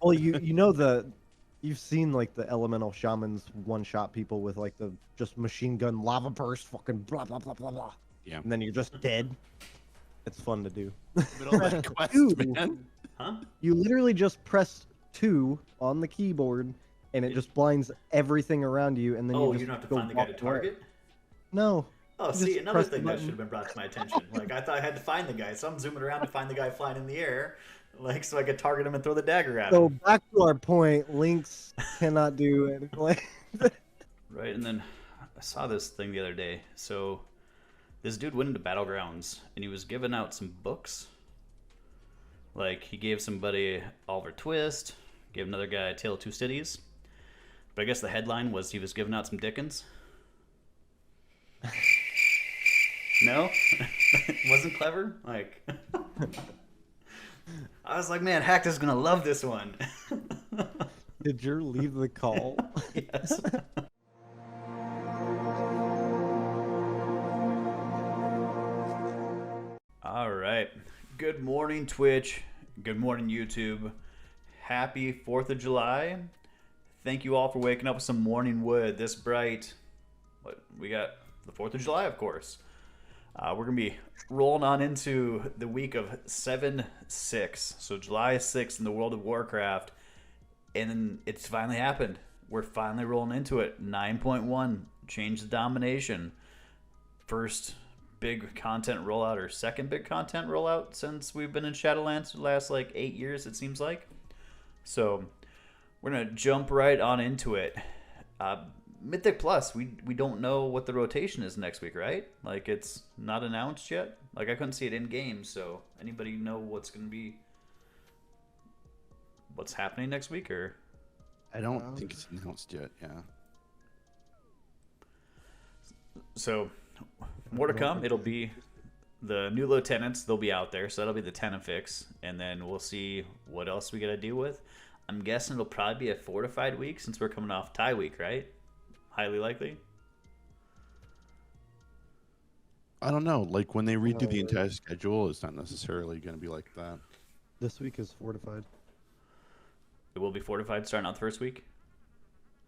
Well, you've seen like the elemental shamans one-shot people with like the just machine gun lava burst, fucking blah blah blah blah blah. Yeah. And then you're just dead. It's fun to do. Middle of that quest, Two. man. Huh? You literally just press 2 on the keyboard, and it just blinds everything around you, and then Oh, you you just don't have to go find the guy to walk away. target? No. Oh, You see, just another press the thing that button. should have been brought to my attention. Like, I thought I had to find the guy, so I'm zooming around to find the guy flying in the air, like, so I could target him and throw the dagger at So him. back to our point, Lynkz cannot do it. Right, and then I saw this thing the other day. So, this dude went into Battlegrounds, and he was giving out some books. Like, he gave somebody Oliver Twist, gave another guy A Tale of Two Cities. But I guess the headline was he was giving out some Dickens. No? Wasn't clever? Like, I was like, man, Hakkd is going to love this one. Did you leave the call? Yes. All right. Good morning, Twitch. Good morning, YouTube. Happy 4th of July. Thank you all for waking up with some morning wood this bright. What we got the 4th of July, of course. We're going to be rolling on into the week of 7-6. So July 6th in the world of Warcraft. And then it's finally happened. We're finally rolling into it. 9.1. Change the Domination. First big content rollout, or second big content rollout since we've been in Shadowlands for the last like 8 years, it seems like. So we're going to jump right on into it. Mythic Plus, we don't know what the rotation is next week, right? Like, it's not announced yet. Like, I couldn't see it in game, so anybody know what's going to be, what's happening next week, or? I don't think it's announced yet, yeah. So, more to come. It'll be the new lieutenants. They'll be out there, so that'll be the 10 fix, and then we'll see what else we got to deal with. I'm guessing it'll probably be a fortified week since we're coming off tie week, right? Highly likely. I don't know. Like, when they redo the entire schedule, it's not necessarily going to be like that. This week is fortified. It will be fortified starting out the first week.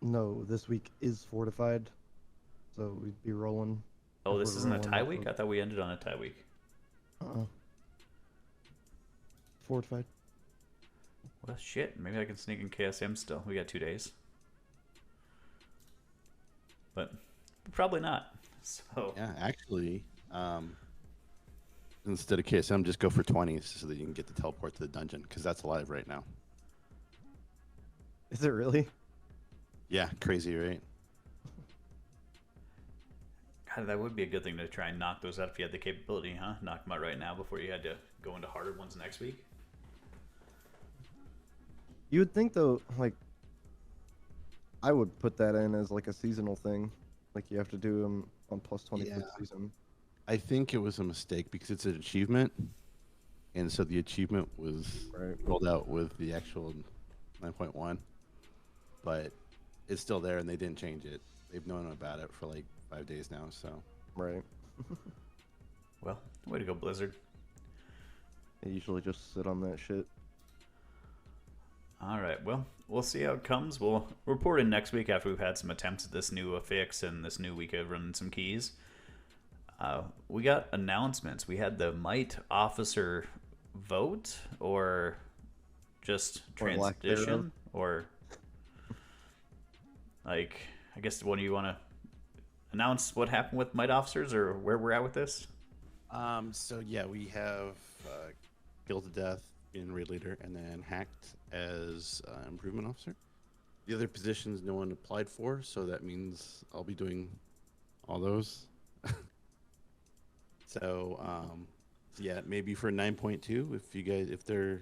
No, this week is fortified. So we'd be rolling. Oh, if this we're isn't a rolling tie off week? of- I thought we ended on a tie week. Fortified. Well, shit. Maybe I can sneak in KSM still. We got 2 days. But probably not. So Yeah, actually, instead of KSM, just go for 20s so that you can get the teleport to the dungeon, because that's alive right now. Is it really? Yeah, crazy, right? God, that would be a good thing to try and knock those out if you had the capability, huh? Knock them out right now before you had to go into harder ones next week. You would think though, like, I would put that in as like a seasonal thing. Like you have to do them on plus 20 for the Yeah. season. I think it was a mistake because it's an achievement, and so the achievement was Right. rolled out with the actual 9.1, but it's still there, and they didn't change it. They've known about it for like 5 days now, so. Right. Well, way to go, Blizzard. They usually just sit on that shit. All right, well, we'll see how it comes. We'll report in next week after we've had some attempts at this new fix and this new week of running some keys. We got announcements. We had the Might Officer vote, or just Or lack thereof. transition, or like, I guess, what do you want to announce what happened with Might Officers, or where we're at with this? So yeah, we have Killed to Death in Raid Leader, and then Hakkd as Improvement Officer. The other positions no one applied for, so that means I'll be doing all those. So yeah, maybe for 9.2, if you guys, if there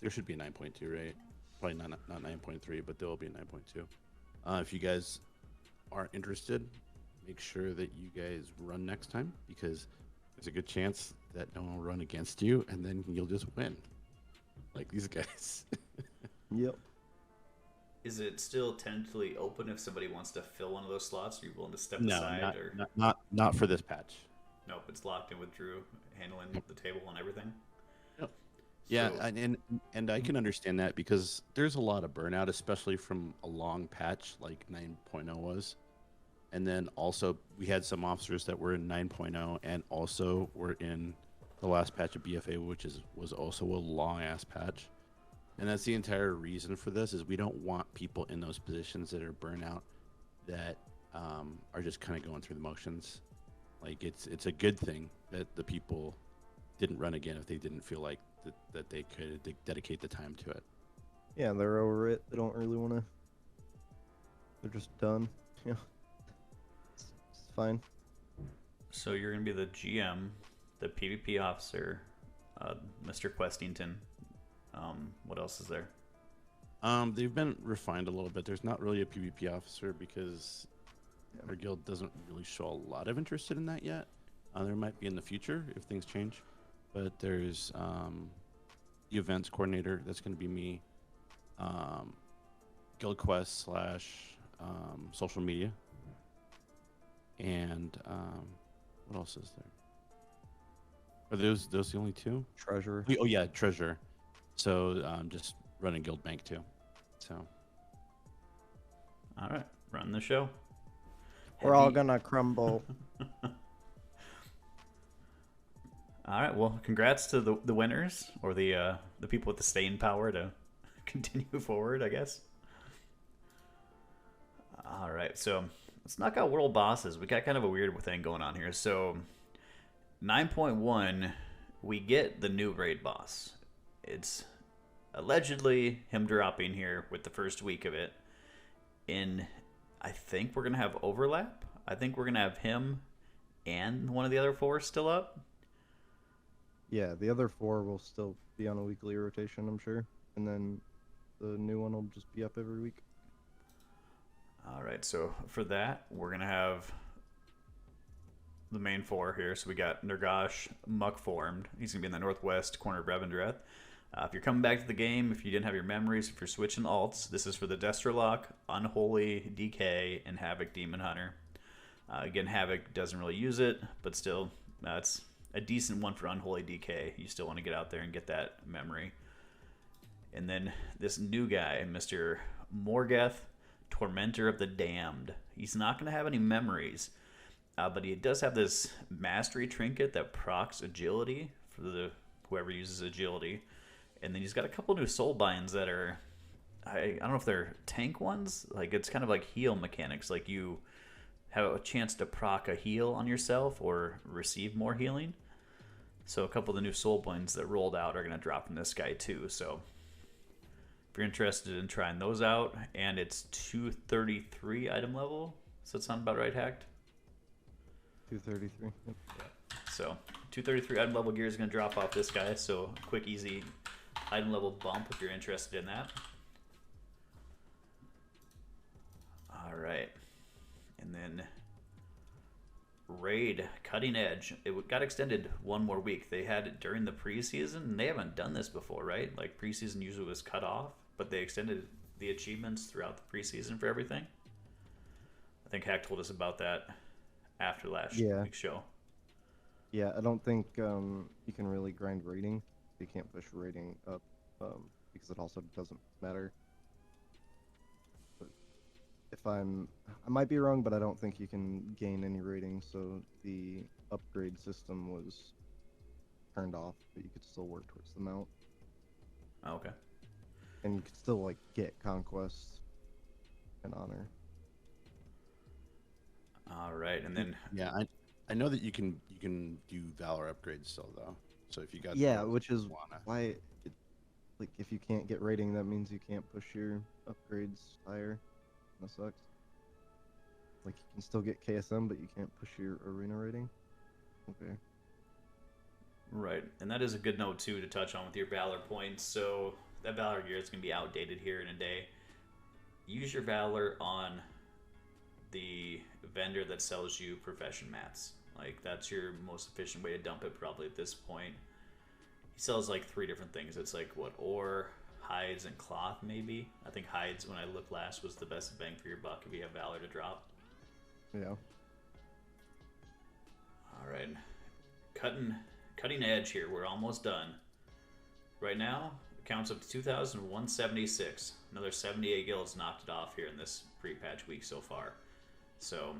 should be a 9.2, right? Probably not 9.3, but there will be a 9.2. If you guys are interested, make sure that you guys run next time, because there's a good chance that no one will run against you, and then you'll just win, like these guys. Yep. Is it still tentatively open if somebody wants to fill one of those slots? Are you willing to step No, aside, or not for this patch. nope? It's locked in with Drew handling the table and everything. Yep. Yeah, So, and I can understand that because there's a lot of burnout, especially from a long patch like 9.0 was. And then also we had some officers that were in 9.0 and also were in the last patch of BFA, which was also a long ass patch. And that's the entire reason for this is we don't want people in those positions that are burnout that are just kind of going through the motions. Like it's a good thing that the people didn't run again if they didn't feel like that they could dedicate the time to it. Yeah, they're over it. They don't really want to. They're just done. Yeah, it's fine. so you're gonna be the GM, the PvP officer, Mr. Questington. What else is there? They've been refined a little bit. There's not really a PvP officer because our guild doesn't really show a lot of interest in that yet. There might be in the future if things change, but there's the events coordinator. That's going to be me. Guild quest / social media, and what else is there? Are those the only two? Treasure. Oh yeah, treasure. So just running guild bank too. So All right, run the show. We're all Heavy- gonna crumble. All right, well, congrats to the winners or the people with the staying power to continue forward, I guess. All right, so let's knock out world bosses. We got kind of a weird thing going on here. So 9.1, we get the new raid boss. It's allegedly him dropping here with the first week of it. And I think we're going to have overlap. I think we're going to have him and one of the other four still up. Yeah, the other 4 will still be on a weekly rotation, I'm sure, and then the new one will just be up every week. All right, so for that, we're going to have the main 4 here. So we got Nergash Muckformed. He's going to be in the northwest corner of Revendreth. If you're coming back to the game, if you didn't have your memories, if you're switching alts, this is for the Destralock, Unholy, DK, and Havoc Demon Hunter. Again, Havoc doesn't really use it, but still, it's a decent one for Unholy DK. You still want to get out there and get that memory. And then this new guy, Mr. Mor'geth, Tormentor of the Damned. He's not going to have any memories, but he does have this mastery trinket that procs agility for the whoever uses agility. And then he's got a couple new soul binds that are, I don't know if they're tank ones. Like it's kind of like heal mechanics. Like you have a chance to proc a heal on yourself or receive more healing. So a couple of the new soul binds that rolled out are going to drop from this guy too. So if you're interested in trying those out, and it's 233 item level. Does that sound about right, Hakkd? 233. Yep. So 233 item level gear is going to drop off this guy. So quick, easy item level bump if you're interested in that. All right. And then Raid Cutting Edge. It got extended one more week. They had it during the preseason, and they haven't done this before, right? Like preseason usually was cut off, but they extended the achievements throughout the preseason for everything. I think Hakkd told us about that after last week's show. Yeah, I don't think you can really grind rating. You can't push rating up because it also doesn't matter. But if I might be wrong, but I don't think you can gain any rating. So the upgrade system was turned off, but you could still work towards the mount. Oh, okay. And you could still like get conquests and honor. All right, and then yeah, I know that you can do Valor upgrades still though. So if you got which is why like if you can't get rating, that means you can't push your upgrades higher. That sucks. Like you can still get KSM, but you can't push your arena rating. Okay. right, and that is a good note too to touch on with your Valor points. So that Valor gear is going to be outdated here in a day. Use your Valor on the vendor that sells you profession mats. Like that's your most efficient way to dump it probably at this point. He sells like 3 different things. It's like what, ore, hides, and cloth maybe. I think hides, when I looked last, was the best bang for your buck if you have Valor to drop. Yeah. All right, cutting edge here. We're almost done. Right now, it counts up to 2,176. Another 78 guilds knocked it off here in this pre-patch week so far. So,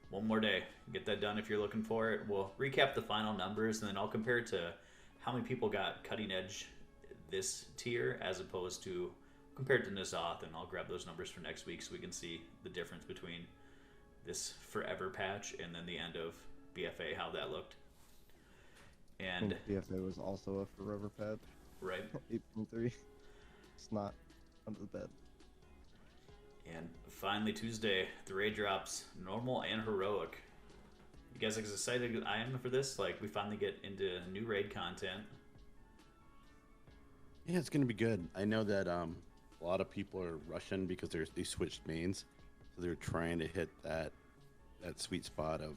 one more day. Get that done if you're looking for it. We'll recap the final numbers, and then I'll compare it to how many people got cutting edge this tier as opposed to compared to N'Zoth, and I'll grab those numbers for next week so we can see the difference between this forever patch and then the end of BFA, how that looked. And BFA was also a forever patch. Right. 8.3. It's not under the bed. And finally, Tuesday, the raid drops, normal and heroic. You guys as excited as I am for this? Like, we finally get into new raid content. Yeah, it's gonna be good. I know that a lot of people are rushing because they switched mains, so they're trying to hit that sweet spot of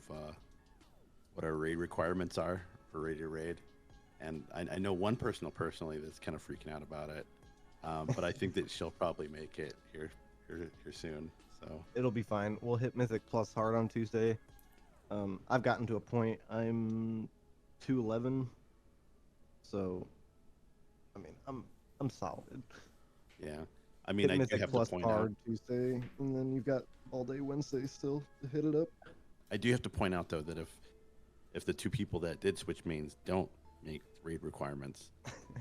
what our raid requirements are for raid to raid. And I know one person personally that's kind of freaking out about it, but I think that she'll probably make it here soon. So It'll be fine. We'll hit Mythic plus hard on Tuesday. I've gotten to a point. I'm 211, so I mean I'm solid. yeah, I mean Hit I do Mythic have to plus point out. hard Tuesday, and then you've got all day Wednesday still to hit it up. I do have to point out though that if the two people that did switch mains don't make raid requirements,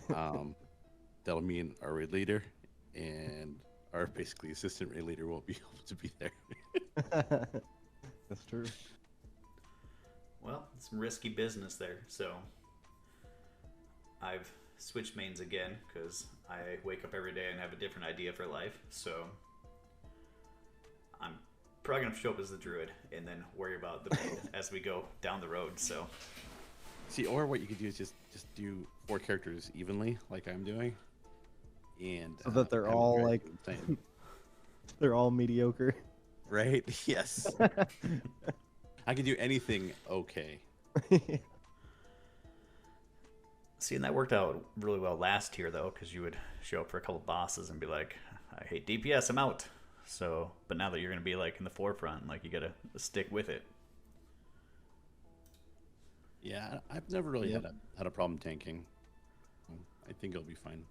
that'll mean our raid leader and our basically assistant raid leader won't be able to be there. That's true. Well, some risky business there. So I've switched mains again because I wake up every day and have a different idea for life. So I'm probably gonna show up as the druid and then worry about the main as we go down the road. So See, or what you could do is just do 4 characters evenly, like I'm doing, and So that they're I would all do like the same. they're all mediocre. Right? Yes. I could do anything okay. see, and that worked out really well last year though, because you would show up for a couple bosses and be like, I hate DPS, I'm out. So, but now that you're gonna be like in the forefront, like you gotta stick with it. Yeah, I've never really had a problem tanking. I think it'll be fine.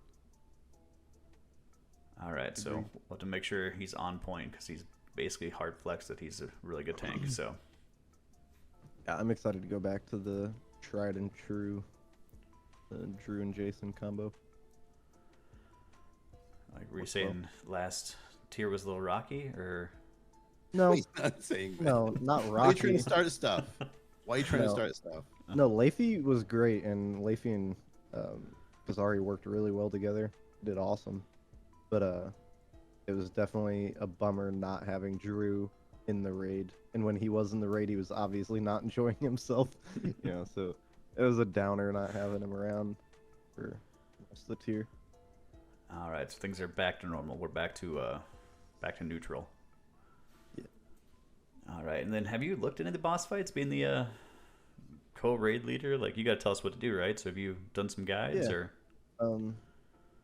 All right, so we'll have to make sure he's on point because he's basically hard flex that he's a really good tank. So Yeah, I'm excited to go back to the tried and true Drew and Jason combo. like, were you saying last tier was a little rocky, or No, He's not saying that. no, not Why are you trying Rocky. to start stuff? Why are you trying to No. start stuff? No, Leafy was great, and Leafy and Kazari worked really well together. Did awesome, but it was definitely a bummer not having Drew in the raid. And when he was in the raid, he was obviously not enjoying himself. So it was a downer not having him around for most of the tier. all right, so things are back to normal. We're back to neutral. Yeah. All right, and then have you looked into the boss fights, being the co-raid leader? Like, you got to tell us what to do, right? So have you done some guides, Yeah. or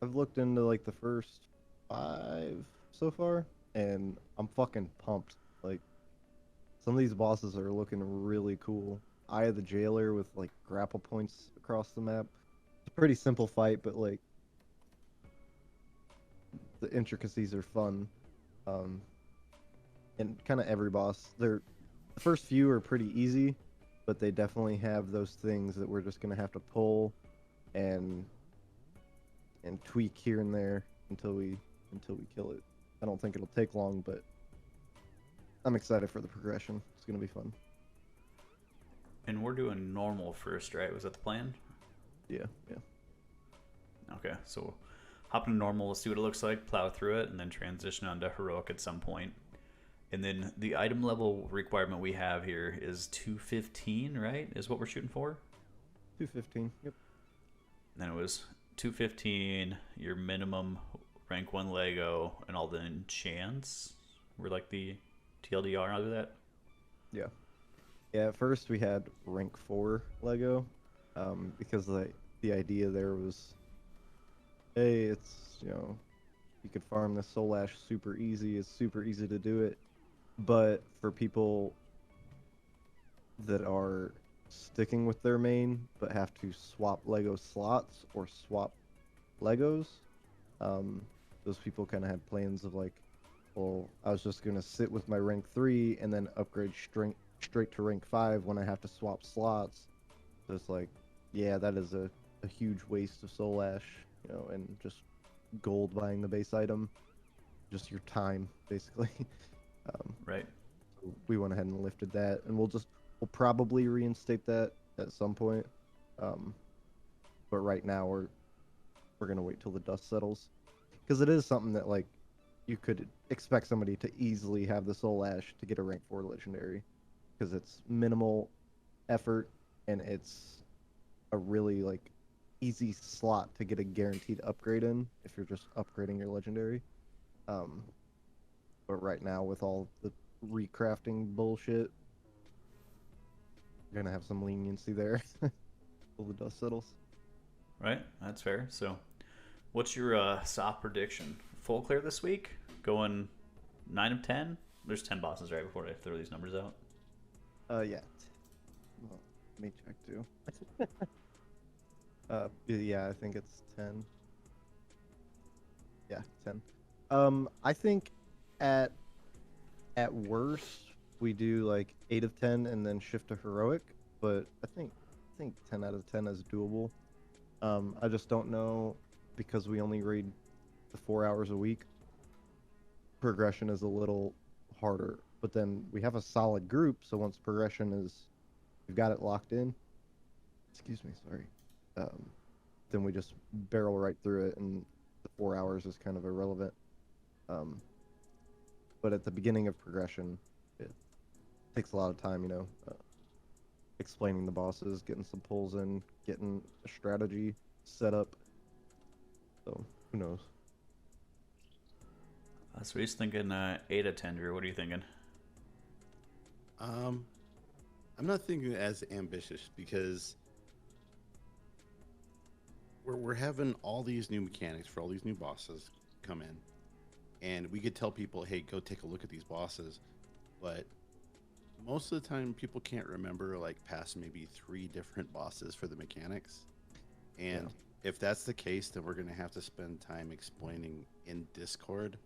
I've looked into like the first 5 so far, and I'm fucking pumped. Like, some of these bosses are looking really cool. Eye of the Jailer with like grapple points across the map. It's a pretty simple fight, but like the intricacies are fun. And kind of every boss, the first few are pretty easy, but they definitely have those things that we're just gonna have to pull and tweak here and there until we kill it. I don't think it'll take long, but I'm excited for the progression. It's gonna be fun. and we're doing normal first, right? Was that the plan? Yeah. Okay, so hop into normal, let's see what it looks like, plow through it, and then transition onto heroic at some point. And then the item level requirement we have here is 215, right? Is what we're shooting for? 215. Yep. And then it was 215, your minimum rank 1 Lego, and all the enchants were like the TLDR out of that. Yeah. Yeah. At first we had rank 4 Lego, because the idea there was, hey, it's you could farm this Soul Ash super easy. It's super easy to do it. But for people that are sticking with their main but have to swap Lego slots or swap Legos. Those people kind of had plans of like, well, I was just gonna sit with my rank 3 and then upgrade straight to rank 5 when I have to swap slots. So it's like, yeah, that is a huge waste of soul ash, you know, and just gold buying the base item, just your time basically. Right. We went ahead and lifted that, and we'll probably reinstate that at some point. But right now we're gonna wait till the dust settles, because it is something that like you could expect somebody to easily have the soul ash to get a rank 4 legendary, because it's minimal effort and it's a really like easy slot to get a guaranteed upgrade in if you're just upgrading your legendary. But right now with all the recrafting bullshit, we're gonna have some leniency there till the dust settles. Right. That's fair. So, what's your soft prediction? Full clear this week? Going 9 of 10? There's 10 bosses right before I throw these numbers out. Yeah. Well, let me check too. Yeah, I think it's 10. Yeah, 10. I think at worst we do like 8 of 10 and then shift to heroic, but I think 10 out of 10 is doable. I just don't know, because we only read the 4 hours a week. Progression is a little harder, but then we have a solid group, so once progression is, we've got it locked in. Excuse me, sorry. Then we just barrel right through it, and the 4 hours is kind of irrelevant. But at the beginning of progression, it takes a lot of time, you know, explaining the bosses, getting some pulls in, getting a strategy set up. So who knows? So he's thinking 8 of 10, Drew. What are you thinking? I'm not thinking as ambitious, because we're having all these new mechanics for all these new bosses come in, and we could tell people, hey, go take a look at these bosses, but most of the time people can't remember like past maybe 3 different bosses for the mechanics. And if that's the case, then we're gonna have to spend time explaining in Discord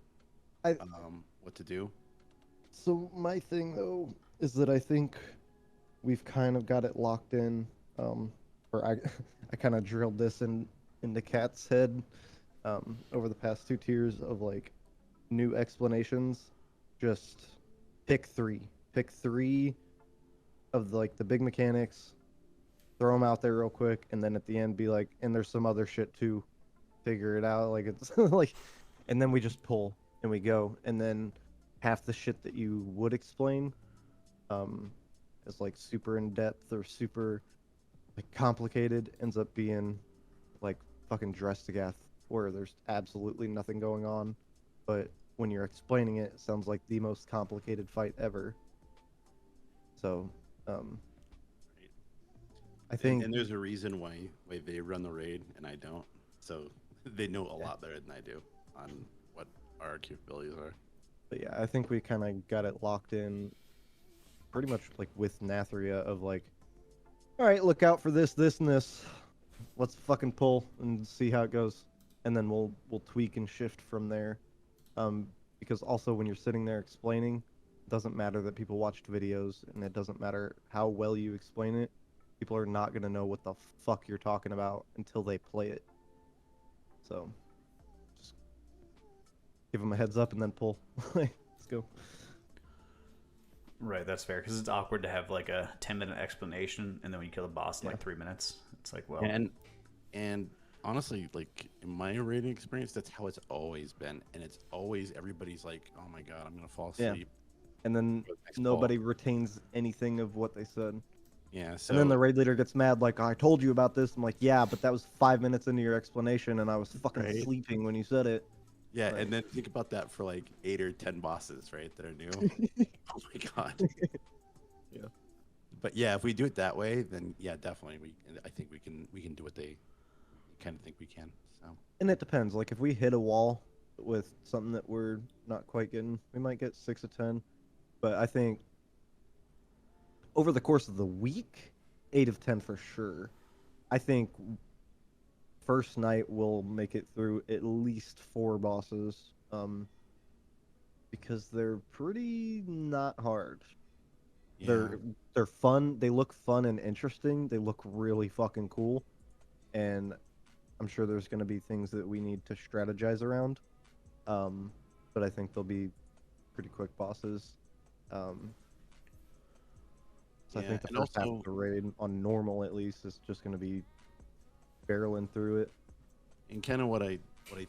what to do. So my thing though is that I think we've kind of got it locked in, or I kind of drilled this into Cat's head over the past 2 tiers of like new explanations. Just pick 3 of like the big mechanics, throw them out there real quick, and then at the end be like, and there's some other shit too, figure it out. Like it's like, and then we just pull and we go, and then half the shit that you would explain is like super in depth or super like complicated ends up being like fucking Dressagath, where there's absolutely nothing going on, but when you're explaining it, it sounds like the most complicated fight ever. So I think, and there's a reason why they run the raid and I don't, so they know a lot better than I do on what our capabilities are. but yeah, I think we kind of got it locked in pretty much like with Nathria of like, all right, look out for this, this, and this. Let's fucking pull and see how it goes, and then we'll tweak and shift from there. Because also when you're sitting there explaining, it doesn't matter that people watched videos, and it doesn't matter how well you explain it. People are not gonna know what the fuck you're talking about until they play it. So just give them a heads up and then pull. Let's go. Right, that's fair, because it's awkward to have like a 10-minute explanation, and then when you kill the boss in like 3 minutes, it's like, well. And honestly, like in my raiding experience, that's how it's always been, and it's always everybody's like, "Oh my god, I'm gonna fall asleep," yeah. And then nobody retains anything of what they said. Yeah. So and then the raid leader gets mad, like, "I told you about this." I'm like, "Yeah, but that was 5 minutes into your explanation, and I was fucking sleeping when you said it." Yeah, and then think about that for like 8 or 10 bosses, right, that are new. Oh my god. Yeah. But yeah, if we do it that way, then yeah, definitely I think we can do what they kind of think we can. So. And it depends. Like if we hit a wall with something that we're not quite getting, we might get 6 of 10. But I think over the course of the week, 8 of 10 for sure. I think first night we'll make it through at least 4 bosses, because they're pretty not hard. Yeah. They're fun. They look fun and interesting. They look really fucking cool, and I'm sure there's going to be things that we need to strategize around. But I think they'll be pretty quick bosses. So I Yeah, think the and first half also- of the raid, on normal at least, is just going to be barreling through it. And kind of what I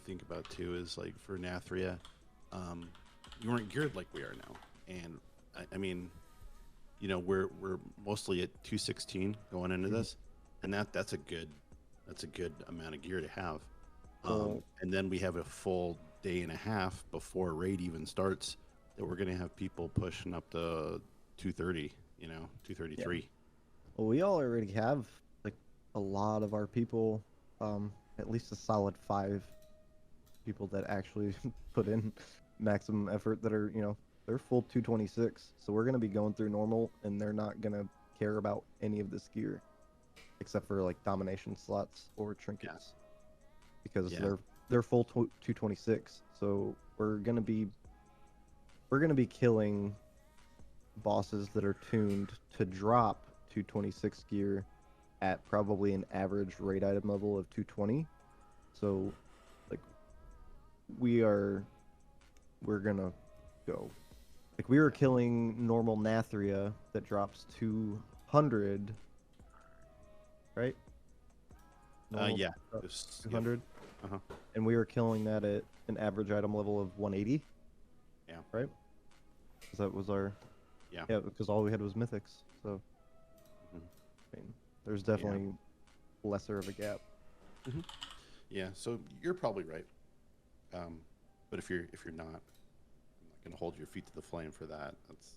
think about too is like for Nathria, you weren't geared like we are now, and I mean, you know, we're mostly at 216 going into this, and that's a good amount of gear to have. And then we have a full day and a half before raid even starts that we're gonna have people pushing up to 230, 233. Well, we all already have like a lot of our people, at least a solid 5 people that actually put in maximum effort that are, they're full 226. So we're gonna be going through normal, and they're not gonna care about any of this gear, except for like domination slots or trinkets, because they're full 226. So we're gonna be killing bosses that are tuned to drop 226 gear at probably an average raid item level of 220. So like we're gonna go. Like we were killing normal Nathria that drops 200, right? Normal Yeah. drops 200. Uh-huh. And we were killing that at an average item level of 180. Yeah. Right? Because that was our... Yeah. Yeah, because all we had was mythics. So, I mean, there's definitely lesser of a gap. Yeah, so you're probably right. But if you're not, I'm not gonna hold your feet to the flame for that. That's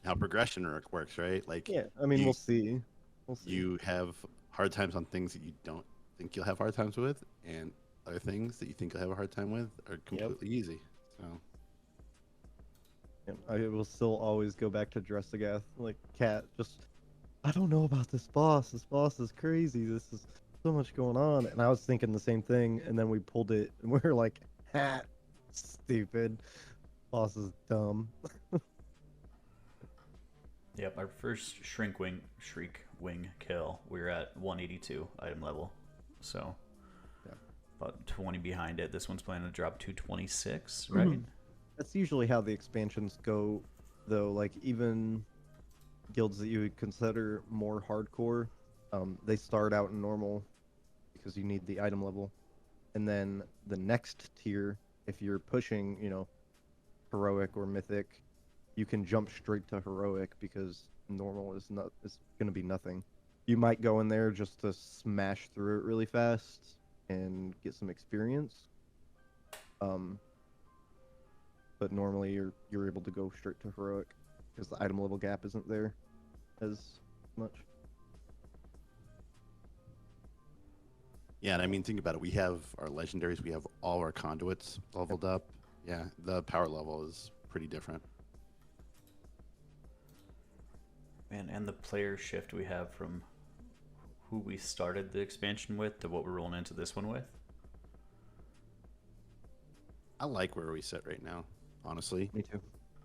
how progression works, right? Like, Yeah, I mean, we'll see. You have hard times on things that you don't think you'll have hard times with, and other things that you think you'll have a hard time with are completely easy. So. Yeah, I will still always go back to Dressagath. Like, Cat, I don't know about this boss. This boss is crazy. This is so much going on. And I was thinking the same thing, and then we pulled it, and we were like, stupid. Boss is dumb. Yep, our first shriek wing kill, we were at 182 item level. So, about 20 behind it. This one's planning to drop 226, right? That's usually how the expansions go, though. Like, even guilds that you would consider more hardcore, they start out in normal because you need the item level. And then the next tier, if you're pushing, heroic or mythic, you can jump straight to heroic because normal is going to be nothing. You might go in there just to smash through it really fast and get some experience. But normally you're able to go straight to heroic because the item level gap isn't there as much. Yeah, and I mean, think about it. We have our legendaries. We have all our conduits leveled up. Yeah, the power level is pretty different. And the player shift we have from who we started the expansion with to what we're rolling into this one with. I like where we sit right now, honestly. Me too.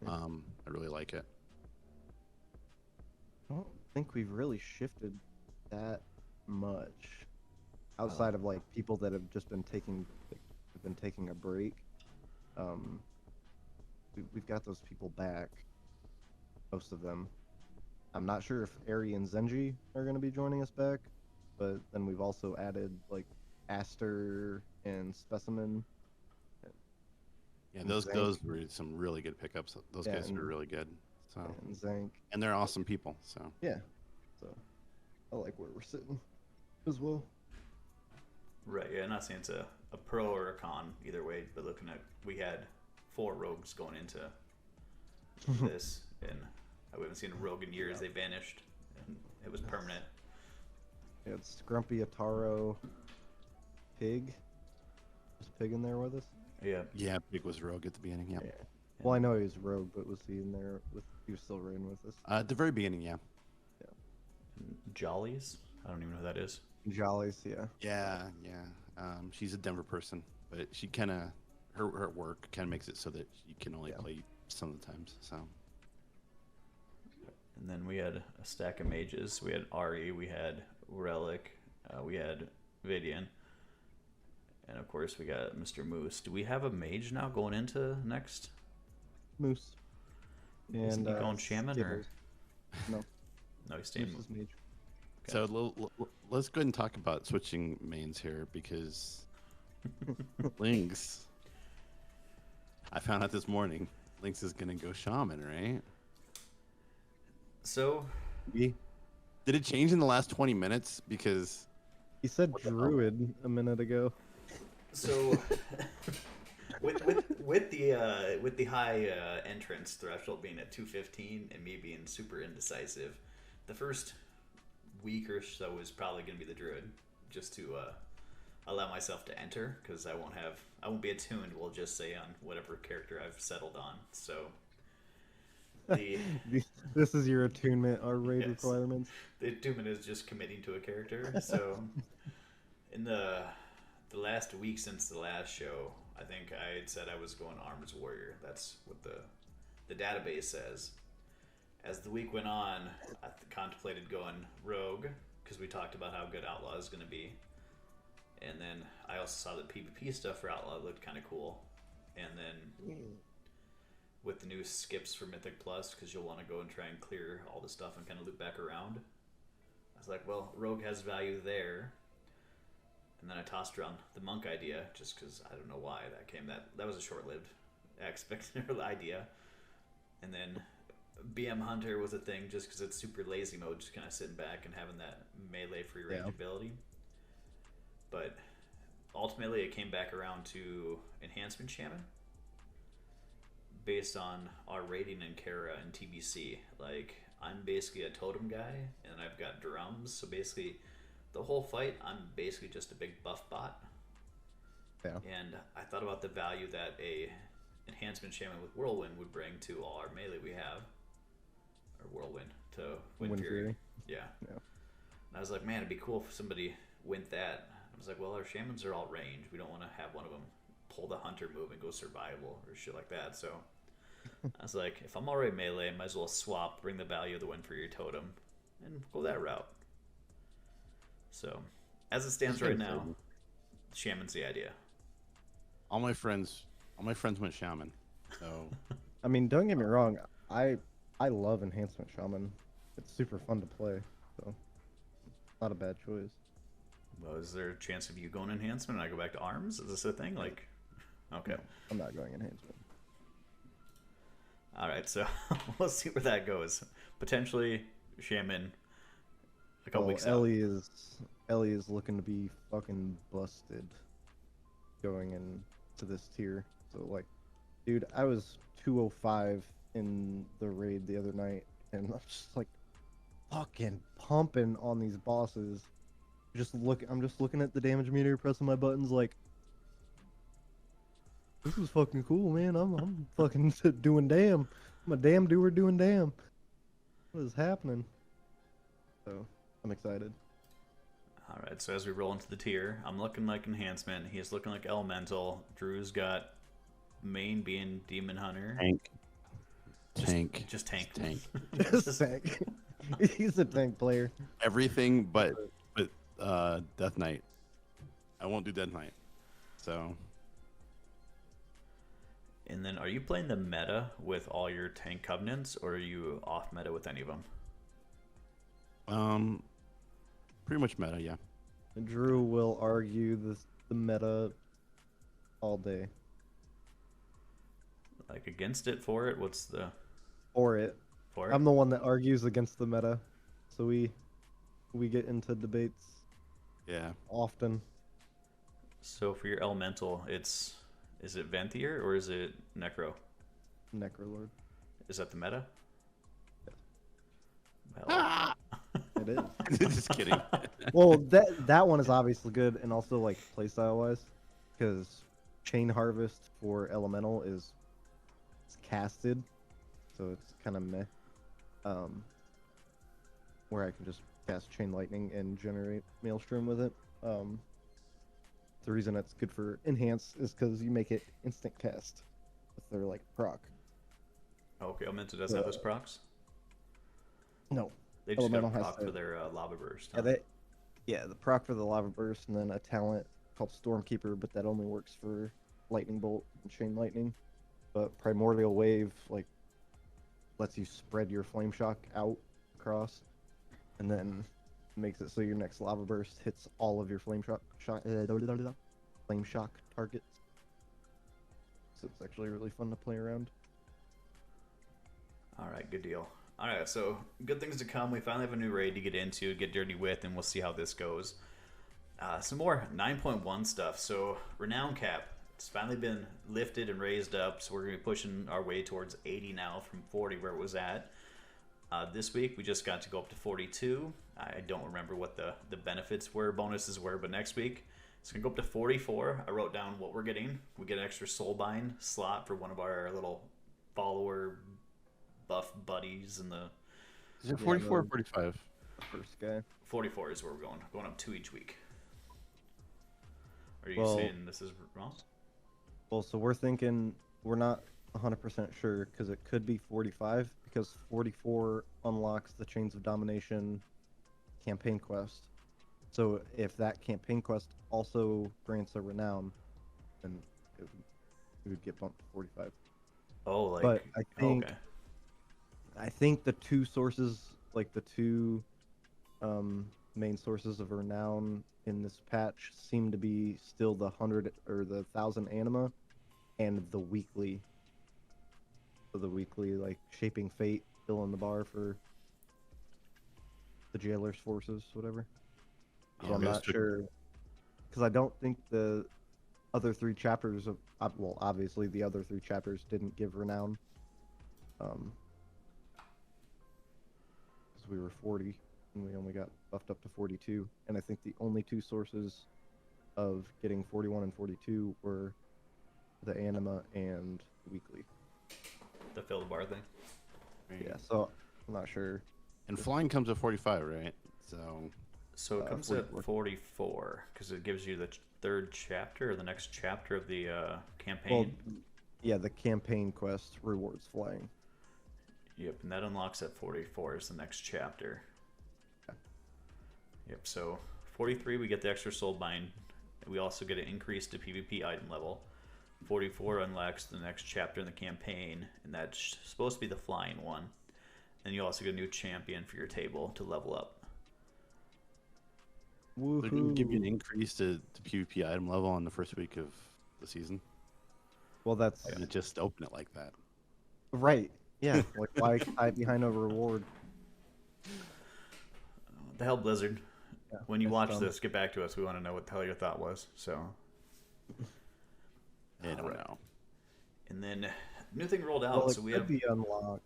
Yeah. I really like it. I don't think we've really shifted that much outside of like people that have just been taking a break. We've got those people back, most of them. I'm not sure if Ari and Zenji are going to be joining us back, but then we've also added like Aster and Specimen. Yeah, those were some really good pickups. Those guys are really good. So and Zank. And they're awesome people. So yeah, so I like where we're sitting as well. Right. Yeah, not saying it's a pro or a con either way, but looking at we had 4 rogues going into this, and we haven't seen a rogue in years. They vanished, and it was permanent. Yeah, it's Grumpy, Ataro, Pig. Was Pig in there with us? Yeah. Yeah, Pig was rogue at the beginning. Yeah. Well, I know he was rogue, but was he in there with? He was still raiding with us. At the very beginning, yeah. Jollies. I don't even know who that is. Jollies, yeah. Yeah, yeah. She's a Denver person, but she kind of her work kind of makes it so that you can only play some of the times. So. And then we had a stack of mages. We had Ari, we had Relic, we had Vidian, and of course we got Mr. Moose. Do we have a mage now going into next? Moose. Isn't And he going shaman or? No. No, he's staying. Moose is mage. Okay. So let's go ahead and talk about switching mains here because Lynkz. I found out this morning Lynkz is gonna go shaman, right? So, did it change in the last 20 minutes? Because he said druid a minute ago. So, with the high entrance threshold being at 215 and me being super indecisive, the first week or so is probably going to be the druid, just to allow myself to enter, because I won't be attuned. We'll just say on whatever character I've settled on. So. This is your attunement raid Yes. requirements. The attunement is just committing to a character. So, in the last week since the last show, I think I had said I was going Arms Warrior. That's what the database says. As the week went on, I contemplated going Rogue, because we talked about how good Outlaw is going to be. And then I also saw the PvP stuff for Outlaw looked kind of cool. And then with the new skips for Mythic Plus, because you'll want to go and try and clear all the stuff and kind of loop back around. I was like, well, Rogue has value there. And then I tossed around the Monk idea, just because I don't know why that came. That was a short-lived idea. And then BM Hunter was a thing, just because it's super lazy mode, just kind of sitting back and having that melee free range ability. But ultimately, it came back around to Enhancement Shaman, based on our rating in Kara and TBC. Like, I'm basically a totem guy, and I've got drums, so basically the whole fight, I'm basically just a big buff bot. Yeah. And I thought about the value that a Enhancement Shaman with Whirlwind would bring to all our melee we have. Or Whirlwind to Wind Fury. Yeah. And I was like, man, it'd be cool if somebody went that. I was like, well, our shamans are all ranged. We don't want to have one of them pull the hunter move and go survival or shit like that. So I was like, if I'm already melee, I might as well swap, bring the value of the Wind Fury totem, and go that route. So, as it stands right now, shaman's the idea. All my friends went shaman. So, I mean, don't get me wrong. I love Enhancement Shaman. It's super fun to play. So, not a bad choice. Well, is there a chance of you going enhancement and I go back to arms? Is this a thing? Like, okay. No, I'm not going enhancement. All right, so we'll see where that goes. Potentially shaman. A couple weeks out. Ellie is looking to be fucking busted going into this tier. So like, dude, I was 205 in the raid the other night, and I'm just like fucking pumping on these bosses. I'm just looking at the damage meter, pressing my buttons, like, this is fucking cool, man. I'm fucking doing damn. I'm a damn doer doing damn. What is happening? So I'm excited. All right, so as we roll into the tier, I'm looking like enhancement. He's looking like elemental. Drew's got main being demon hunter. Tank. Just tank. Just tank. He's a tank player. Everything but Death Knight. I won't do Death Knight. So. And then, are you playing the meta with all your tank covenants, or are you off meta with any of them? Pretty much meta, yeah. Drew will argue the meta all day. Like against it, for it? What's the... For it. For it? I'm the one that argues against the meta. So we get into debates. Yeah. Often. So for your elemental, is it Venthyr or is it Necro? Necrolord. Is that the meta? Yes. Well, It is. Just kidding. Well, that one is obviously good, and also like playstyle wise, because Chain Harvest for Elemental it's casted, so it's kind of meh. Where I can just cast Chain Lightning and generate Maelstrom with it. The reason that's good for Enhance is because you make it instant cast with their like proc. Okay, Elemental doesn't have those procs. No, They just got a Elemental has proc to- for their Lava Burst. yeah, Huh? the proc for the Lava Burst, and then a talent called Stormkeeper, but that only works for Lightning Bolt and Chain Lightning. But Primordial Wave like lets you spread your Flame Shock out across, and then makes it so your next Lava Burst hits all of your Flame Shock targets. So it's actually really fun to play around. All right, good deal. All right, so good things to come. We finally have a new raid to get into, get dirty with, and we'll see how this goes. Some more 9.1 stuff. So Renown Cap, it's finally been lifted and raised up, so we're going to be pushing our way towards 80 now from 40 where it was at. This week we just got to go up to 42. I don't remember what the benefits were, bonuses were, but next week it's going to go up to 44. I wrote down what we're getting. We get an extra Soulbind slot for one of our little follower buff buddies in the... Is it 44 or 45? First guy. 44 is where we're going up 2 each week. Are you Well- saying this is wrong? Well, so we're thinking we're not 100% sure because it could be 45 because 44 unlocks the Chains of Domination campaign quest. So if that campaign quest also grants a renown, then it would get bumped to 45. Oh, like... But okay. I think the two sources, like the two main sources of renown in this patch, seem to be still the 100 or the 1,000 anima and the weekly. So the weekly, like Shaping Fate, fill in the bar for the Jailer's forces, whatever. So I'm not sure because I don't think the other 3 chapters of well, obviously the other 3 chapters didn't give renown. We were 40 and we only got buffed up to 42, and I think the only 2 sources of getting 41 and 42 were the anima and weekly. The fill the bar thing. Yeah, so I'm not sure. And flying comes at 45, right? So it comes 44. at 44 because it gives you the 3rd chapter or the next chapter of the campaign. Well, yeah, the campaign quest rewards flying. Yep, and that unlocks at 44 is the next chapter. Okay. Yep, so 43 we get the extra Soulbind. We also get an increase to PvP item level. 44 unlocks the next chapter in the campaign, and that's supposed to be the flying one. And you also get a new champion for your table to level up. Woohoo! They're going to give you an increase to PvP item level on the first week of the season. Well, that's And just open it like that. right. Yeah, like why hide behind a reward? The hell, Blizzard. Yeah, When you that's watch dumb. this, get back to us. We want to know what the hell your thought was. So, I don't Alright. know. and then new thing rolled out. Well, it so we could have be unlocked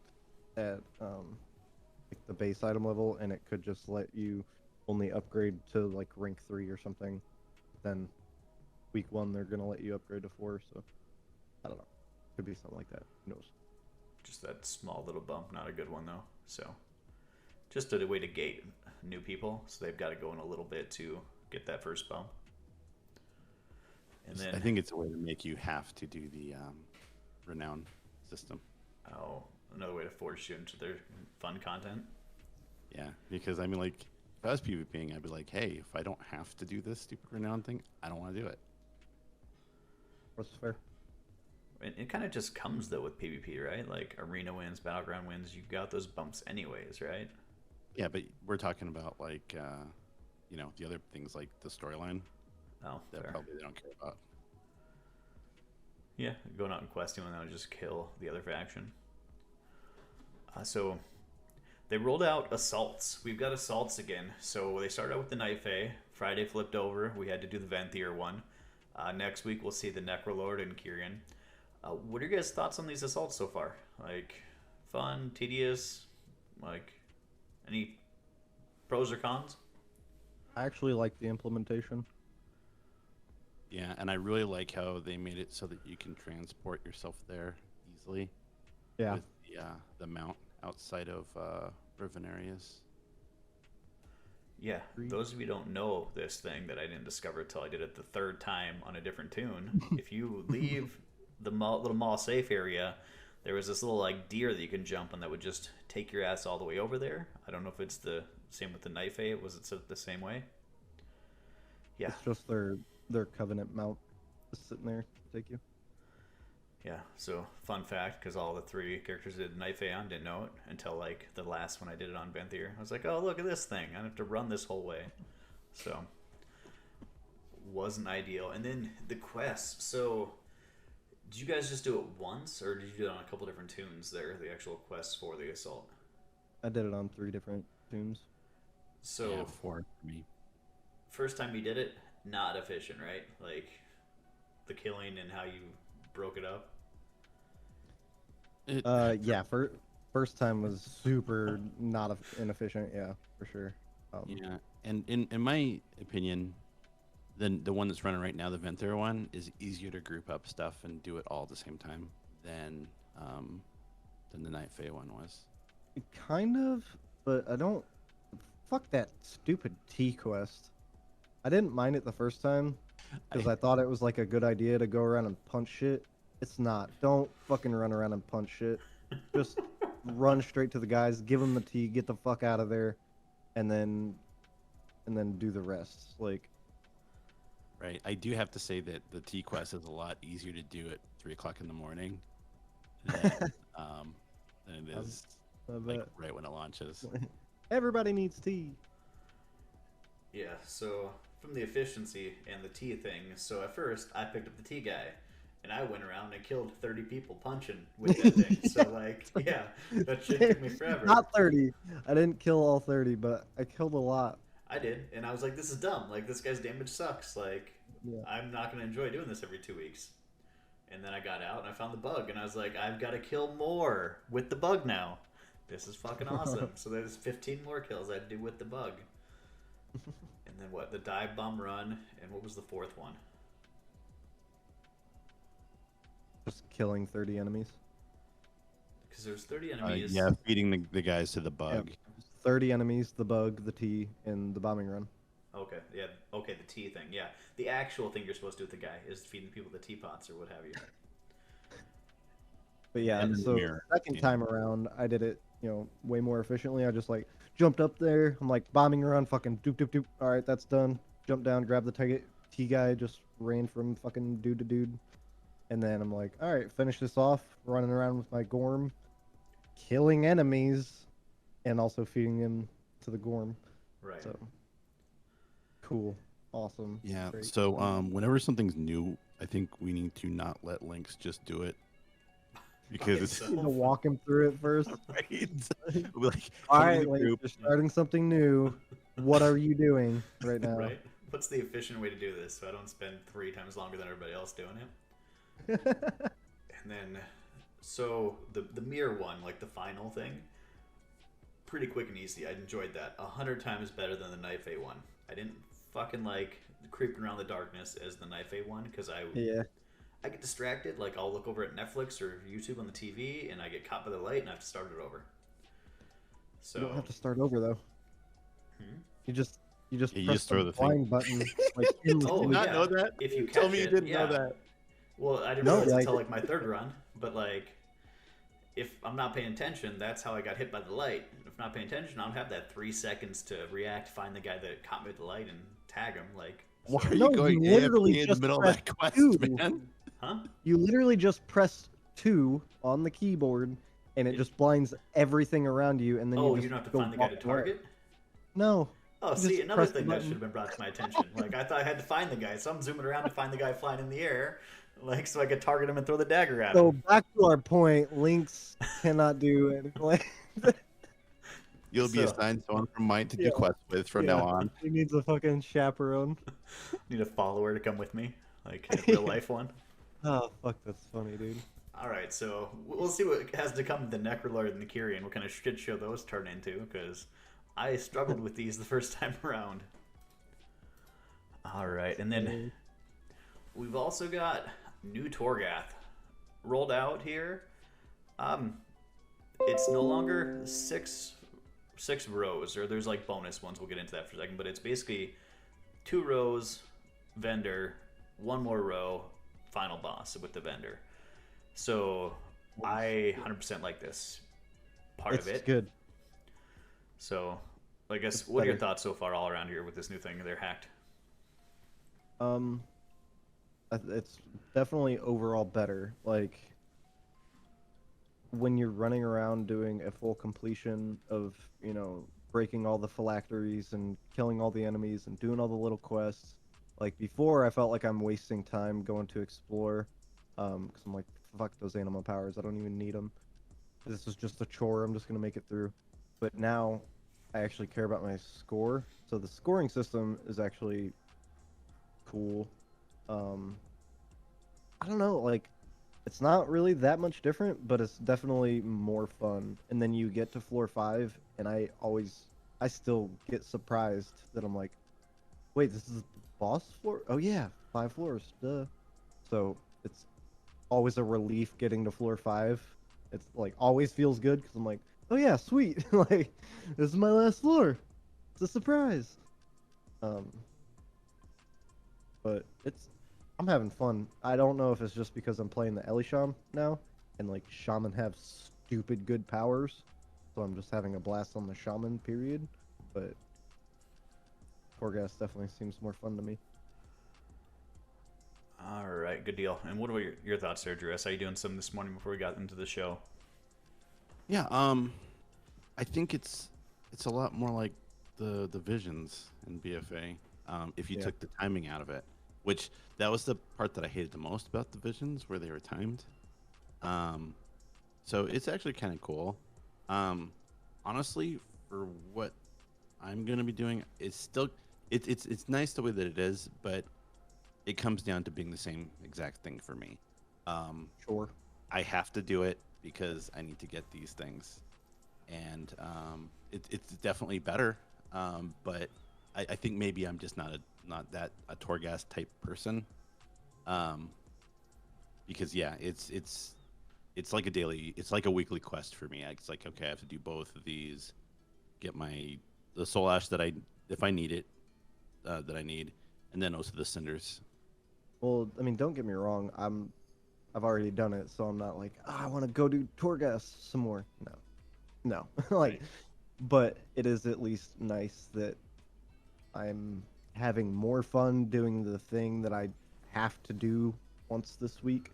at like the base item level, and it could just let you only upgrade to like rank 3 or something. Then week 1 they're gonna let you upgrade to 4. So I don't know. Could be something like that. Who knows? just that small little bump. Not a good one though. So, just a way to gate new people. So they've got to go in a little bit to get that first bump. And then I think it's a way to make you have to do the renown system. oh, another way to force you into their fun content. Yeah, because I mean, like, if I was PvPing, I'd be like, hey, if I don't have to do this stupid renown thing, I don't want to do it. What's fair? It kind of just comes though with PvP, right? Like arena wins, battleground wins. You got those bumps anyways, right? Yeah, but we're talking about like, you know, the other things like the storyline Oh, that fair. probably they don't care about. Yeah, going out and questing when that would just kill the other faction. So they rolled out assaults. We've got assaults again. So they started out with the Night Fae. Friday flipped over. We had to do the Venthyr one. Next week we'll see the Necrolord and Kyrian. What are your guys' thoughts on these assaults so far? Like, fun, tedious, like, any pros or cons? I actually like the implementation. Yeah, and I really like how they made it so that you can transport yourself there easily. Yeah. With the mount outside of urban areas. Yeah, those of you who don't know this thing that I didn't discover until I did it the third time on a different tune. If you leave the little mall safe area, there was this little like deer that you can jump on that would just take your ass all the way over there. I don't know if it's the same with the knife A. Was it the same way? Yeah. It's just their covenant mount just sitting there to take you. Yeah, so fun fact, because all the 3 characters did Knife A on, didn't know it until like the last one I did it on Venthyr. I was like, oh, look at this thing. I don't have to run this whole way. So, wasn't ideal. And then the quests. So, did you guys just do it once, or did you do it on a couple different tunes there, the actual quests for the Assault? I did it on 3 different tunes. So, yeah, 4 for me. First time you did it, not efficient, right? Like, the killing and how you broke it up. Yeah, first time was super not inefficient. Yeah, for sure. Yeah, and in my opinion, the one that's running right now, the Venthyr one, is easier to group up stuff and do it all at the same time than the Night Fae one was. Kind of, but I don't. Fuck that stupid T quest. I didn't mind it the first time because I thought it was like a good idea to go around and punch shit. It's not. Don't fucking run around and punch shit. Just run straight to the guys, give them the T, get the fuck out of there, and then do the rest. Like, right. I do have to say that the T quest is a lot easier to do at 3 o'clock in the morning than it is like right when it launches. Everybody needs T. Yeah, so from the efficiency and the T thing, so at first I picked up the T guy, and I went around and killed 30 people punching with that thing. So, like, yeah, that shit took me forever. Not 30. I didn't kill all 30, but I killed a lot. I did, and I was like, this is dumb. Like, this guy's damage sucks. Like, Yeah. I'm not going to enjoy doing this every 2 weeks. And then I got out, and I found the bug, and I was like, I've got to kill more with the bug now. This is fucking awesome. So there's 15 more kills I'd do with the bug. And then what? The dive bomb run, and what was the 4th one? Just killing 30 enemies. Because there's 30 enemies. Yeah, feeding the guys to the bug. Yeah. 30 enemies, the bug, the T, and the bombing run. Okay, yeah, okay, the tea thing, yeah. The actual thing you're supposed to do with the guy is feeding people the teapots or what have you. But yeah, so second time around, I did it, way more efficiently. I just like jumped up there. I'm like bombing around, fucking doop doop doop. All right, that's done. Jump down, grab the T guy, just ran from fucking dude to dude. And then I'm like, all right, finish this off, running around with my Gorm, killing enemies, and also feeding them to the Gorm. Right. So cool, awesome. Yeah. Great. So whenever something's new, I think we need to not let Lynkz just do it because it's You need to walk him through it first. right. Like, All right, like, you're starting something new. What are you doing right now? Right. What's the efficient way to do this so I don't spend 3 times longer than everybody else doing it? And then, so the mirror one, like the final thing, pretty quick and easy. I enjoyed that 100 times better than the Knife A one. I didn't fucking like creeping around the darkness as the Knife A one because I get distracted. Like I'll look over at Netflix or YouTube on the TV and I get caught by the light and I have to start it over. So You don't have to start over though. You just press throw the the thing. blind button. Like, Oh, not yeah. know that? If you Tell catch me you it, didn't yeah. know that. Well, I didn't No, realize like- until like my 3rd run, but like if I'm not paying attention, that's how I got hit by the light. If I'm not paying attention, I don't have that 3 seconds to react, find the guy that caught me with the light, and tag him. Like, Why so- are No, you going you literally AFK in the just middle of that pressed quest, 2. man? huh? You literally just press 2 on the keyboard, and it just blinds everything around you, and then Oh, you you just don't have to go find the guy to walk away. target. No. Oh, You see, just another press the thing that button. should have been brought to my attention. Like, I thought I had to find the guy, so I'm zooming around to find the guy flying in the air, like, so I could target him and throw the dagger at So him. back to our point, Lynkz cannot do it. Like, You'll be So- assigned someone from mine to do Yeah. quests with from Yeah. now on. he needs a fucking chaperone. Need a follower to come with me, like a real life one. Oh fuck, that's funny, dude. All right, so we'll see what has to come with the Necrolord and the Kyrian, what kind of shit show those turn into, because I struggled with these the first time around. All right, and then we've also got new Torghast rolled out here. It's no longer 6 6 rows, or there's like bonus ones. We'll get into that for a second, but it's basically 2 rows, vendor, 1 more row, final boss with the vendor. So I 100% like this part of it. It's good. So I guess It's what are your better. thoughts so far all around here with this new thing they're hacked? It's definitely overall better. Like when you're running around doing a full completion of, breaking all the phylacteries and killing all the enemies and doing all the little quests. Like before, I felt like I'm wasting time going to explore, because I'm like, fuck those animal powers. I don't even need them. This is just a chore. I'm just gonna make it through. But now, I actually care about my score. So the scoring system is actually cool. I don't know, like, it's not really that much different, but it's definitely more fun. And then you get to floor 5, and I still get surprised that I'm like, wait, this is the boss floor? Oh yeah, 5 floors, duh. So it's always a relief getting to floor 5. It's like always feels good because I'm like, oh yeah, sweet, like this is my last floor. It's a surprise. But I'm having fun. I don't know if it's just because I'm playing the Elisham now, and like Shaman have stupid good powers, so I'm just having a blast on the Shaman period. But Torghast definitely seems more fun to me. All right, good deal. And what are your thoughts there, Drew? I saw you doing some this morning before we got into the show. Yeah, I think it's a lot more like the visions in BFA. If you Yeah. took the timing out of it, which that was the part that I hated the most about the visions, where they were timed. So it's actually kind of cool. Honestly, for what I'm gonna be doing, it's still it's nice the way that it is, but it comes down to being the same exact thing for me. Sure. I have to do it because I need to get these things, and it's definitely better. But I think maybe I'm just not a Torghast type person. Because yeah, it's like it's like a weekly quest for me. It's like, okay, I have to do both of these, get the soul ash if I need it, that I need, and then also the cinders. Well, I mean, don't get me wrong. I've already done it, so I'm not like, I want to go do Torghast some more. No, like, Right. but it is at least nice that I'm having more fun doing the thing that I have to do once this week,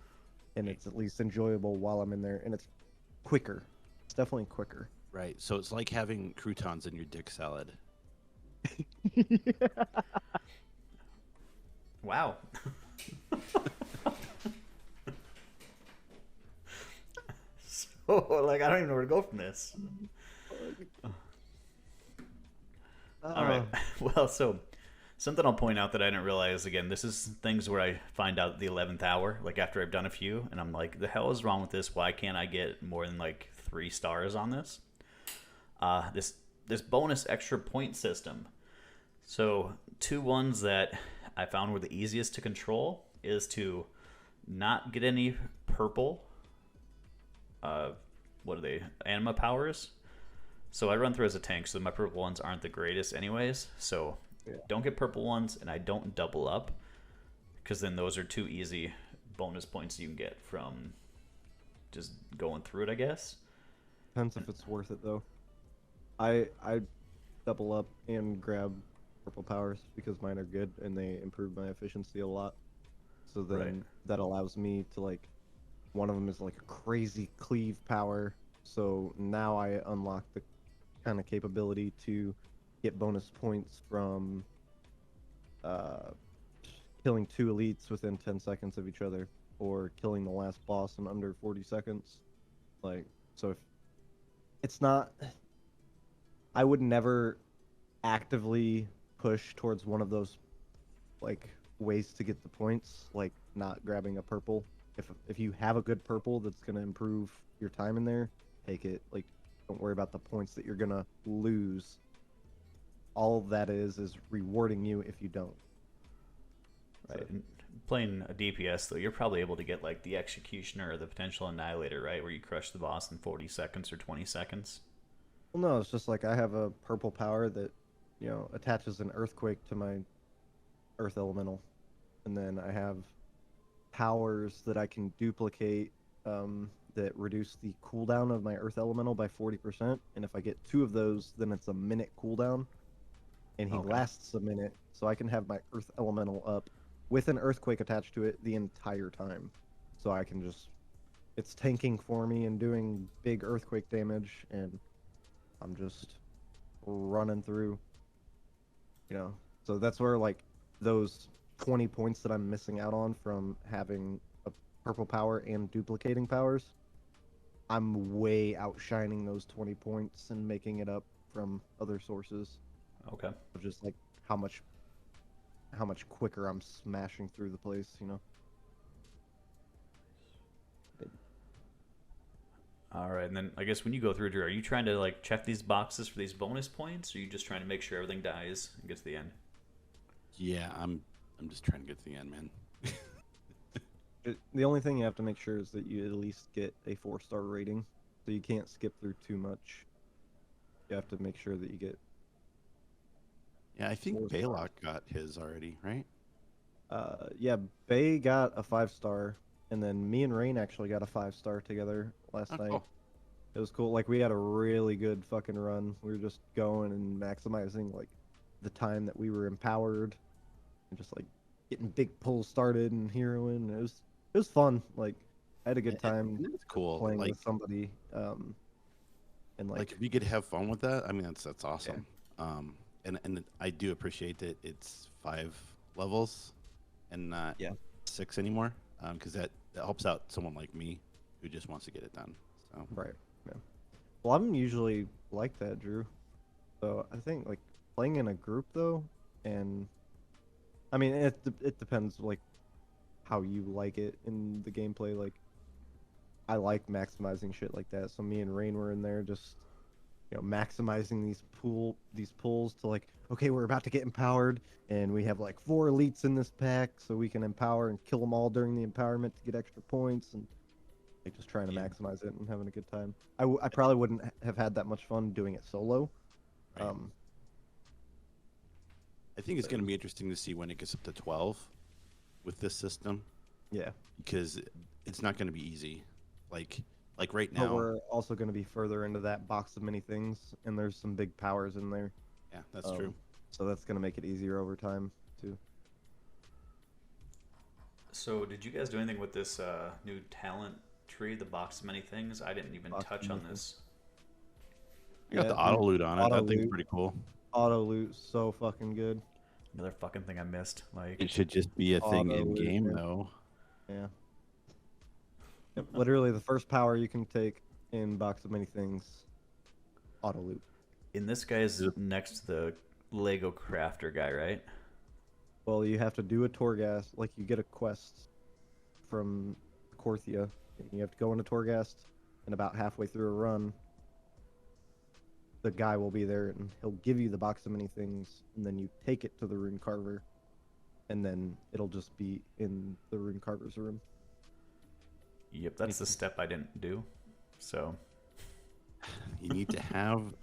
and it's at least enjoyable while I'm in there, and it's quicker. It's definitely quicker. Right. So it's like having croutons in your dick salad. Wow. So, like, I don't even know where to go from this. All right. Well, so something I'll point out that I didn't realize, again, this is things where I find out the 11th hour, like after I've done a few, and I'm like, the hell is wrong with this? Why can't I get more than like 3 stars on this? This bonus extra point system. So 2 ones that I found were the easiest to control is to not get any purple. What are they? Anima powers. So I run through as a tank, so my purple ones aren't the greatest anyways. So don't get purple ones, and I don't double up, because then those are 2 easy bonus points you can get from just going through it, I guess. Depends if it's worth it though. I double up and grab purple powers because mine are good and they improve my efficiency a lot. So then Right. that allows me to, like, one of them is like a crazy cleave power. So now I unlock the kind of capability to get bonus points from killing 2 elites within 10 seconds of each other, or killing the last boss in under 40 seconds. Like, so if it's not, I would never actively push towards one of those, like, ways to get the points, like not grabbing a purple. If you have a good purple that's gonna improve your time in there, take it. Like, don't worry about the points that you're gonna lose. All that is rewarding you if you don't. Right. So, And playing a DPS, though, you're probably able to get like the Executioner or the Potential Annihilator, right? Where you crush the boss in 40 seconds or 20 seconds. Well, no, it's just like I have a purple power that, attaches an earthquake to my earth elemental, and then I have powers that I can duplicate that reduce the cooldown of my earth elemental by 40%. And if I get 2 of those, then it's a minute cooldown, and he Okay. lasts a minute, so I can have my earth elemental up with an earthquake attached to it the entire time. So I can just, it's tanking for me and doing big earthquake damage, and I'm just running through, So that's where like those 20 points that I'm missing out on from having a purple power and duplicating powers, I'm way outshining those 20 points and making it up from other sources. Okay. Just like how much quicker I'm smashing through the place. All right, and then I guess when you go through, Drew, are you trying to like check these boxes for these bonus points, or are you just trying to make sure everything dies and gets to the end? Yeah, I'm just trying to get to the end, man. The only thing you have to make sure is that you at least get a 4-star rating, so you can't skip through too much. You have to make sure that you get. Yeah, I think 4 Baylock got his already, right? Yeah, Bay got a 5-star, and then me and Rain actually got a 5-star together last night. Cool. It was cool. Like, we had a really good fucking run. We were just going and maximizing like the time that we were empowered, and just like getting big pulls started and heroing. It was fun. Like, I had a good time It's cool. playing Like, with somebody. And like like, if you could have fun with that, I mean that's awesome. And I do appreciate that it's 5 levels and not Yeah. 6 anymore. Because that helps out someone like me who just wants to get it done. So right. Yeah. Well, I'm usually like that, Drew. So I think like playing in a group though, and I mean it depends like how you like it in the gameplay. Like, I like maximizing shit like that. So me and Rain were in there just maximizing these pulls to like, okay, we're about to get empowered, and we have like 4 elites in this pack, so we can empower and kill them all during the empowerment to get extra points, and like just trying to Yeah. maximize it and having a good time. I probably wouldn't have had that much fun doing it solo. Right. I think it's going to be interesting to see when it gets up to 12 with this system, Yeah. because it's not going to be easy. Like right But now. we're also going to be further into that box of many things, and there's some big powers in there. Yeah, that's true. So that's going to make it easier over time too. So, did you guys do anything with this new talent tree, the box of many things? I didn't even Box of touch many on this. You got Yeah, the auto loot on it. auto That thing's loot. pretty cool. Auto loot, so fucking good. Another fucking thing I missed. Like, It should just be a thing Auto in loot, game, yeah. though. Yeah. Yep, literally the first power you can take in box of many things, auto loot. and this guy's next to the Lego crafter guy, right? Well, you have to do a Torghast, like you get a quest from Korthia, and you have to go into Torghast, and about halfway through a run, the guy will be there, and he'll give you the box of many things, and then you take it to the rune carver, and then it'll just be in the rune carver's room. Yep, that's the step I didn't do. So, You need to have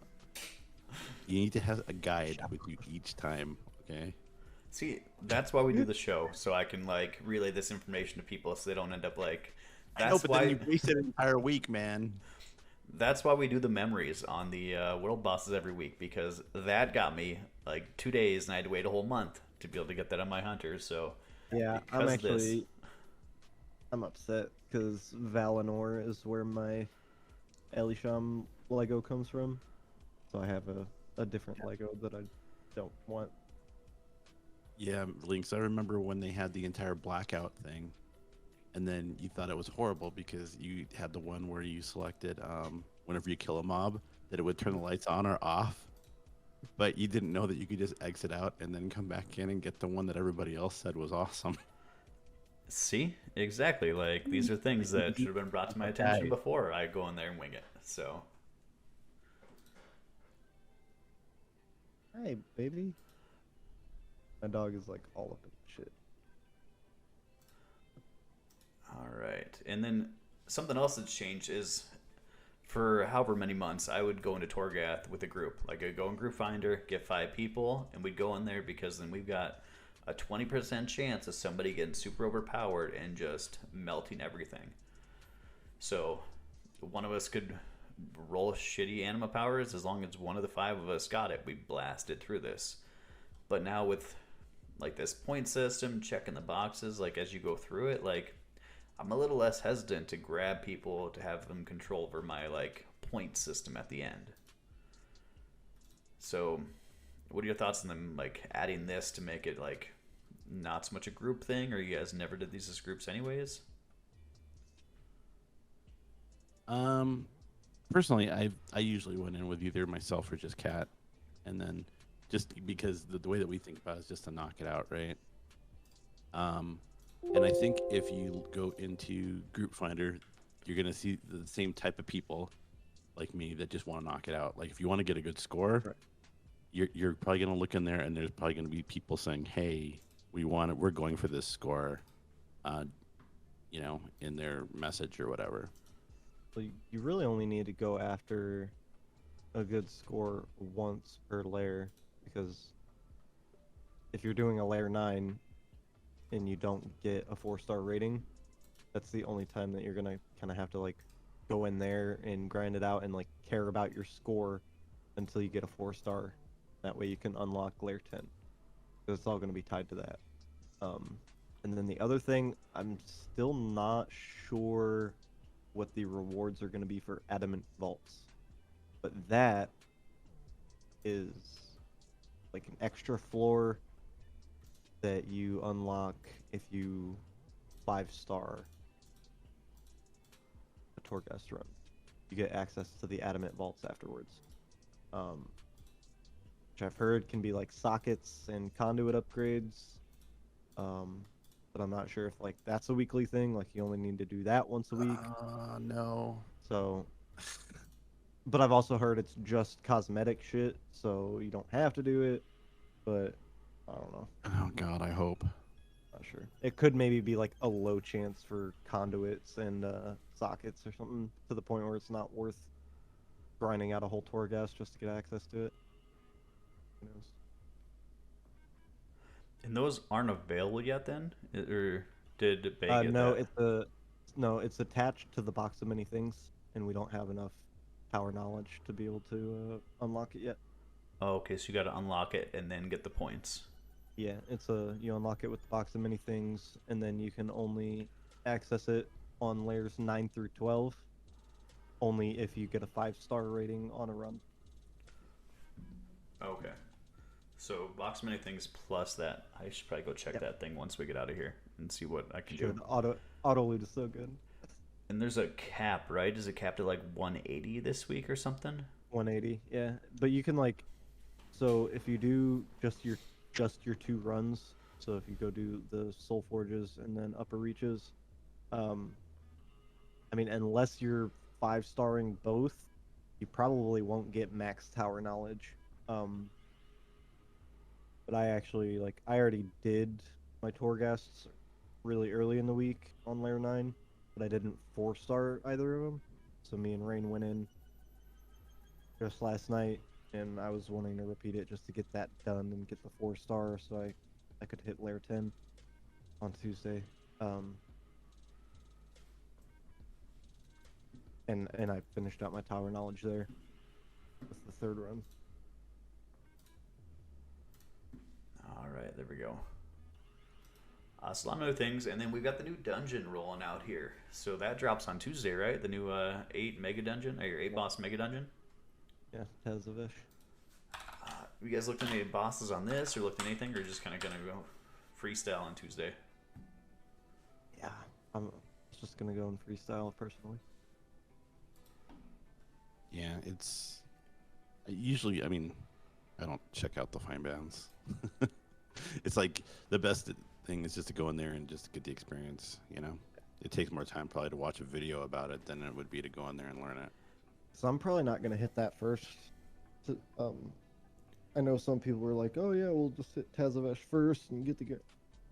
a guide with you each time, okay? see, that's why we do the show, so I can like relay this information to people, so they don't end up like. I know, That's but why. then you wasted an entire week, man. That's why we do the memories on the world bosses every week, because that got me like 2 days, and I had to wait a whole month to be able to get that on my hunters. So Yeah, because of this- I'm upset because Valinor is where my Elisham Lego comes from, so I have a different Lego that I don't want. Yeah, Lynx, I remember when they had the entire blackout thing, and then you thought it was horrible because you had the one where you selected whenever you kill a mob that it would turn the lights on or off, but you didn't know that you could just exit out and then come back in and get the one that everybody else said was awesome. See, exactly. Like these are things that should have been brought to my attention Okay. before I go in there and wing it. So Hey, baby. My dog is like all up in shit. all right, and then something else that's changed is for however many months, I would go into Torghast with a group. Like, I'd go in Group Finder, get 5 people, and we'd go in there because then we've got a 20% chance of somebody getting super overpowered and just melting everything. So one of us could roll shitty anima powers. As long as one of the 5 of us got it, we blasted through this. But now with like this point system, checking the boxes, like as you go through it, like I'm a little less hesitant to grab people to have them control over my like point system at the end. So what are your thoughts on them like adding this to make it like not so much a group thing, or you guys never did these as groups anyways? Personally, I usually went in with either myself or just Cat, and then just because the way that we think about it is just to knock it out, right? And I think if you go into Group Finder, you're gonna see the same type of people like me that just want to knock it out. Like if you want to get a good score, Right. you're probably gonna look in there, and there's probably gonna be people saying, "Hey, we're going for this score," you know, in their message or whatever. Well, you really only need to go after a good score once per layer, because if you're doing a layer 9 and you don't get a 4-star rating, that's the only time that you're gonna kind of have to like go in there and grind it out and like care about your score until you get a 4-star. That way you can unlock layer 10, because it's all going to be tied to that. And then the other thing, I'm still not sure what the rewards are going to be for adamant vaults, but that is like an extra floor that you unlock if you 5-star a Torghast run. You get access to the adamant vaults afterwards, which I've heard can be like sockets and conduit upgrades. But I'm not sure if like that's a weekly thing, like you only need to do that once a week. No. So, but I've also heard it's just cosmetic shit, so you don't have to do it. But I don't know. Oh God, I hope. Not sure. It could maybe be like a low chance for conduits and sockets or something, to the point where it's not worth grinding out a whole Torghast just to get access to it. Who knows? And those aren't available yet then? Or did Bay get No, that? it's attached to the box of many things, and we don't have enough power knowledge to be able to unlock it yet. Oh, okay, so you got to unlock it and then get the points. Yeah, you unlock it with the box of many things, and then you can only access it on layers 9 through 12, only if you get a 5-star rating on a run. Okay. So box many things plus that. I should probably go check that thing once we get out of here and see what I can do. Auto loot is so good. And there's a cap, right? Is it capped at like 180 this week or something? 180, yeah. But you can like, so if you do just your 2 runs, so if you go do the Soul Forges and then Upper Reaches, I mean, unless you're 5-starring both, you probably won't get max tower knowledge. But I already did my Torghasts really early in the week on layer 9, but I didn't 4-star either of them. So me and Rain went in just last night, and I was wanting to repeat it just to get that done and get the 4-star, so I could hit layer 10 on Tuesday. And I finished out my tower knowledge there with the 3rd run. All right, there we go. So a lot of other things, and then we've got the new dungeon rolling out here. So that drops on Tuesday, right? The new 8 mega dungeon, or your 8 boss mega dungeon. Yeah, Tazavish. You guys looked at any bosses on this, or looked at anything, or just kind of gonna go freestyle on Tuesday? Yeah, I'm just gonna go in freestyle personally. Yeah, it's usually. I mean, I don't check out the fine bands. It's like the best thing is just to go in there and just get the experience. You know, it takes more time probably to watch a video about it than it would be to go in there and learn it. So I'm probably not gonna hit that first. I know some people were like, "Oh yeah, we'll just hit Tazavesh first and get the good."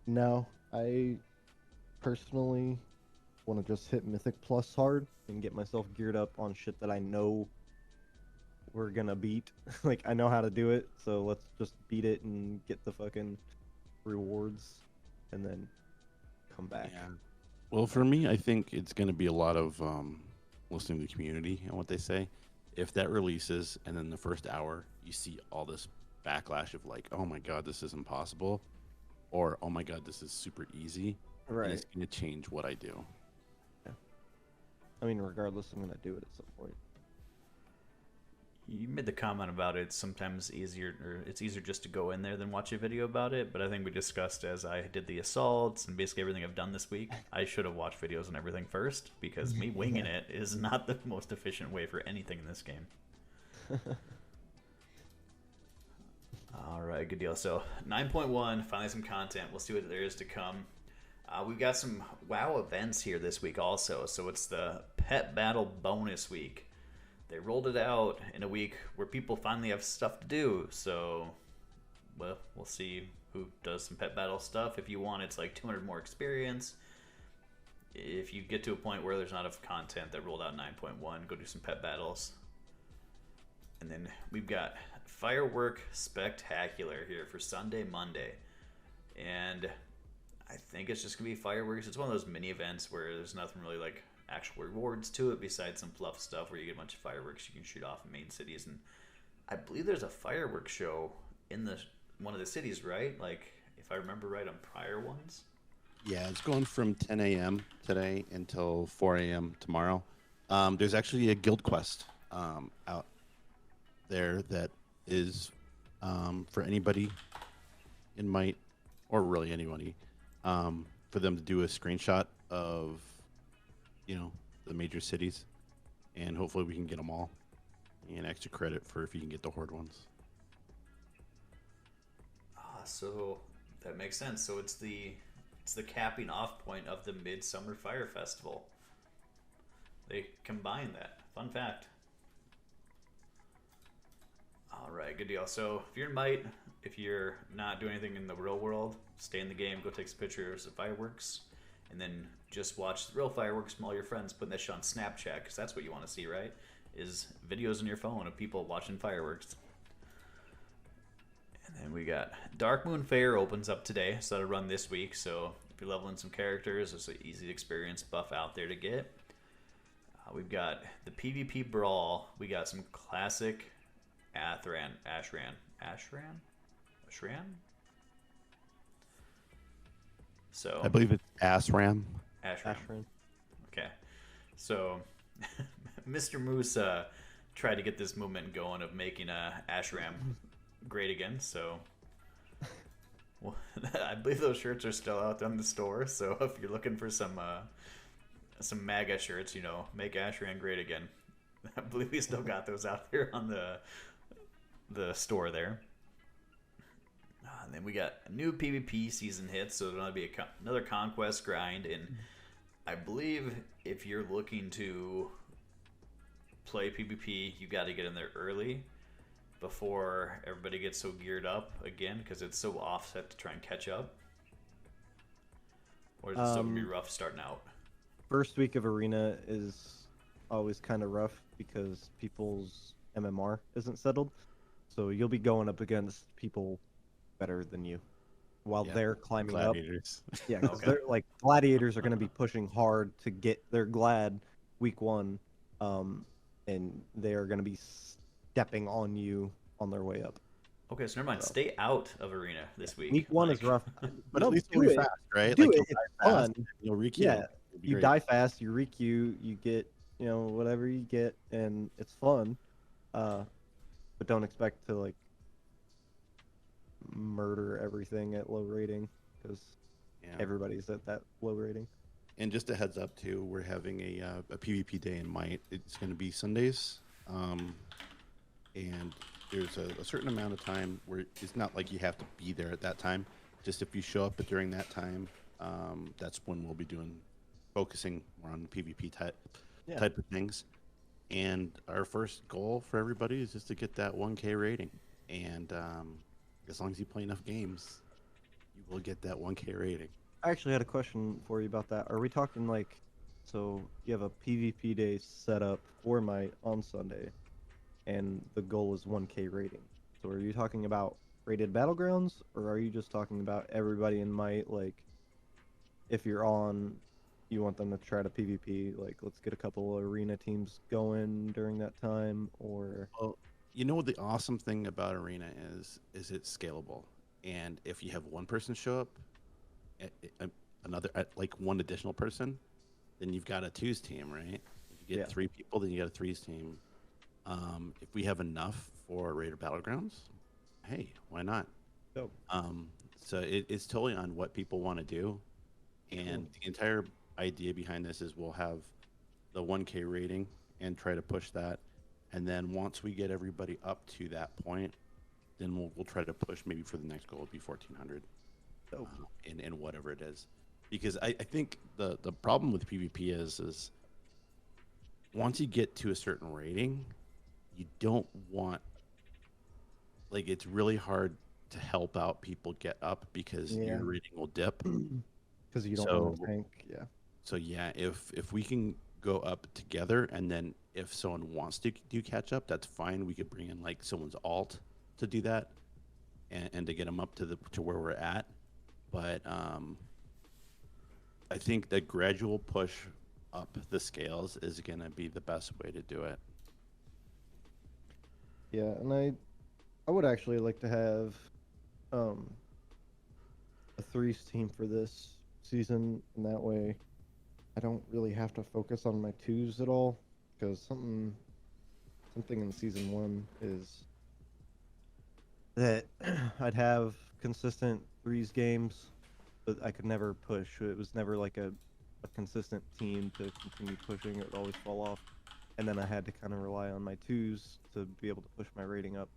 No, I personally want to just hit Mythic Plus hard and get myself geared up on shit that I know we're gonna beat. Like, I know how to do it, so let's just beat it and get the fucking rewards and then come back. Yeah. Well, for me, I think it's going to be a lot of listening to the community and what they say. If that releases and then the first hour you see all this backlash of like, oh my god, this is impossible, or oh my god, this is super easy, Right. and it's going to change what I do. Yeah. I mean, regardless, I'm gonna do it at some point. You made the comment about it's sometimes easier, or it's easier just to go in there than watch a video about it. But I think we discussed, as I did the assaults and basically everything I've done this week, I should have watched videos and everything first, because me winging it is not the most efficient way for anything in this game. All right, good deal. So 9.1, finally some content. We'll see what there is to come. We've got some WoW events here this week also. So it's the Pet Battle bonus week. They rolled it out in a week where people finally have stuff to do. So, well, we'll see who does some Pet Battle stuff. If you want, it's like 200 more experience. If you get to a point where there's not enough content that rolled out 9.1, go do some Pet Battles. And then we've got Firework Spectacular here for Sunday, Monday. And I think it's just going to be fireworks. It's one of those mini events where there's nothing really like actual rewards to it besides some fluff stuff where you get a bunch of fireworks you can shoot off in main cities. And I believe there's a fireworks show in one of the cities, right? Like, if I remember right on prior ones. Yeah, it's going from 10 a.m. today until 4 a.m. tomorrow. There's actually a guild quest out there that is for anybody in Might, or really anybody, for them to do a screenshot of, you know, the major cities, and hopefully we can get them all, and extra credit for if you can get the horde ones. So that makes sense. So it's the capping off point of the Midsummer Fire Festival. They combine that. Fun fact. All right, good deal. So if you're in Might, if you're not doing anything in the real world, stay in the game, go take some pictures of fireworks, and then just watch the real fireworks from all your friends, putting that shit on Snapchat, because that's what you want to see, right? Is videos on your phone of people watching fireworks. And then we got Dark Moon Fair opens up today, so that'll run this week. So if you're leveling some characters, it's an easy experience buff out there to get. We've got the PvP Brawl. We got some classic Ashran. So I believe it's Ashram. Ashram. Okay. So Mr. Moose tried to get this movement going of making Ashram great again. So well, I believe those shirts are still out on the store. So if you're looking for some MAGA shirts, you know, make Ashram great again. I believe we still got those out there on the store there. And then we got a new PvP season hit, so there'll be another conquest grind. And I believe if you're looking to play PvP, you got to get in there early before everybody gets so geared up again, because it's so offset to try and catch up. Or is it still going to be rough starting out? First week of Arena is always kind of rough because people's MMR isn't settled. So you'll be going up against people better than you while they're climbing gladiators. up. Yeah, because they're like, gladiators are going to be pushing hard to get their glad week one, and they are going to be stepping on you on their way up. Okay, so never mind. Stay out of Arena this week. Week one is rough, But at least it'll be fast, right? Do like, it. It's fun. You'll requeue. Yeah, you die fast, you requeue, you get, you know, whatever you get, and it's fun. But don't expect to like murder everything at low rating, because everybody's at that low rating. And just a heads up too, we're having a PvP day in Might. It's going to be Sundays, and there's a certain amount of time where it's not like you have to be there at that time. Just if you show up during that time, that's when we'll be focusing more on the PvP type of things. And our first goal for everybody is just to get that 1K rating. And as long as you play enough games, you will get that 1K rating. I actually had a question for you about that. Are we talking like So you have a PvP day set up for Might on Sunday, and the goal is 1K rating. So are you talking about rated battlegrounds, or are you just talking about everybody in Might? Like, if you're on, you want them to try to PvP. Like, let's get a couple arena teams going during that time, or Well, you know what the awesome thing about Arena is it's scalable. And if you have one person show up, another like one additional person, then you've got a twos team, right? If you get Yeah. 3 people, then you got a threes team. If we have enough for Raider Battlegrounds, hey, why not? Dope. So it's totally on what people want to do, and the entire idea behind this is we'll have the 1K rating and try to push that, and then once we get everybody up to that point, then we'll try to push maybe for the next goal would be 1400, Dope. in whatever it is, because I think the problem with PvP is once you get to a certain rating, you don't want, like, it's really hard to help out people get up because Yeah. your rating will dip. because you don't want to tank. Yeah. So yeah, if we can go up together, and then if someone wants to do catch up, that's fine. We could bring in like someone's alt to do that, and to get them up to where we're at. But I think the gradual push up the scales is gonna be the best way to do it. Yeah, and I would actually like to have a threes team for this season, and that way I don't really have to focus on my twos at all, because something in season 1 is that I'd have consistent threes games, but I could never push. It was never like a consistent team to continue pushing. It would always fall off, and then I had to kind of rely on my twos to be able to push my rating up.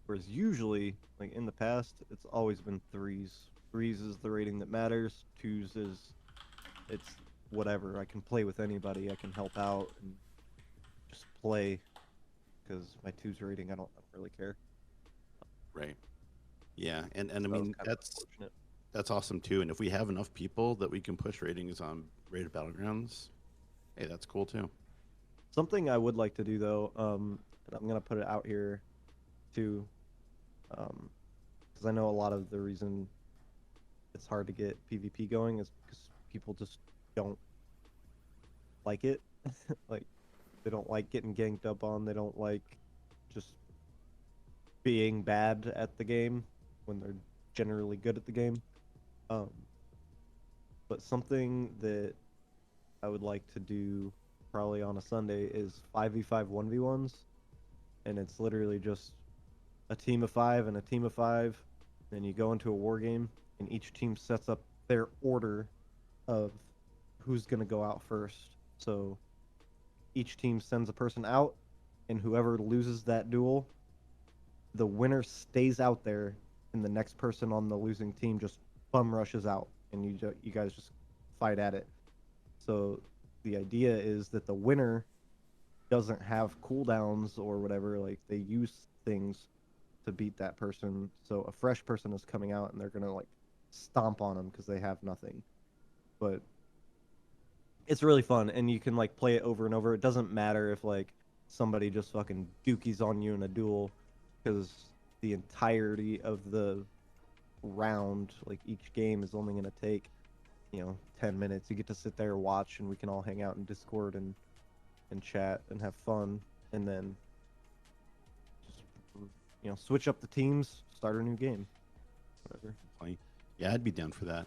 Whereas usually, like in the past, it's always been threes. Threes is the rating that matters. Twos is, it's whatever. I can play with anybody. I can help out and just play, because my twos rating, I don't really care. Right. Yeah, and I So that was mean kind of unfortunate. that's awesome too. And if we have enough people that we can push ratings on rated battlegrounds, hey, that's cool too. Something I would like to do though, and I'm gonna put it out here too, because I know a lot of the reason it's hard to get PvP going is because people just don't like it. Like, they don't like getting ganked up on. They don't like just being bad at the game when they're generally good at the game. But something that I would like to do probably on a Sunday is 5v5 1v1s, and it's literally just a team of 5 and a team of 5. Then you go into a war game, and each team sets up their order of who's going to go out first. So each team sends a person out, and whoever loses that duel, the winner stays out there, and the next person on the losing team just bum rushes out, and you guys just fight at it. So the idea is that the winner doesn't have cooldowns or whatever. Like, they use things to beat that person. So a fresh person is coming out, and they're gonna like stomp on them because they have nothing. But it's really fun, and you can like play it over and over. It doesn't matter if like somebody just fucking dookies on you in a duel, because the entirety of the round, like each game, is only gonna take 10 minutes. You get to sit there, watch, and we can all hang out in Discord and chat and have fun, and then just switch up the teams, start a new game, whatever. Like, yeah, I'd be down for that.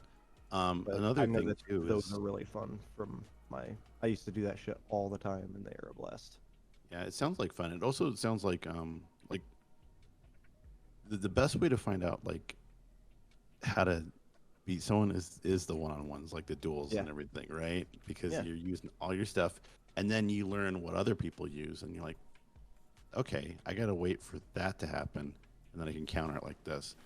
But Another I know thing that too those is, are really fun. I used to do that shit all the time, and they are a blast. yeah, it sounds like fun. It also sounds like the best way to find out like how to beat someone is the one-on-ones, like the duels and everything, right? Because you're using all your stuff, and then you learn what other people use, and you're like, okay, I gotta wait for that to happen, and then I can counter it like this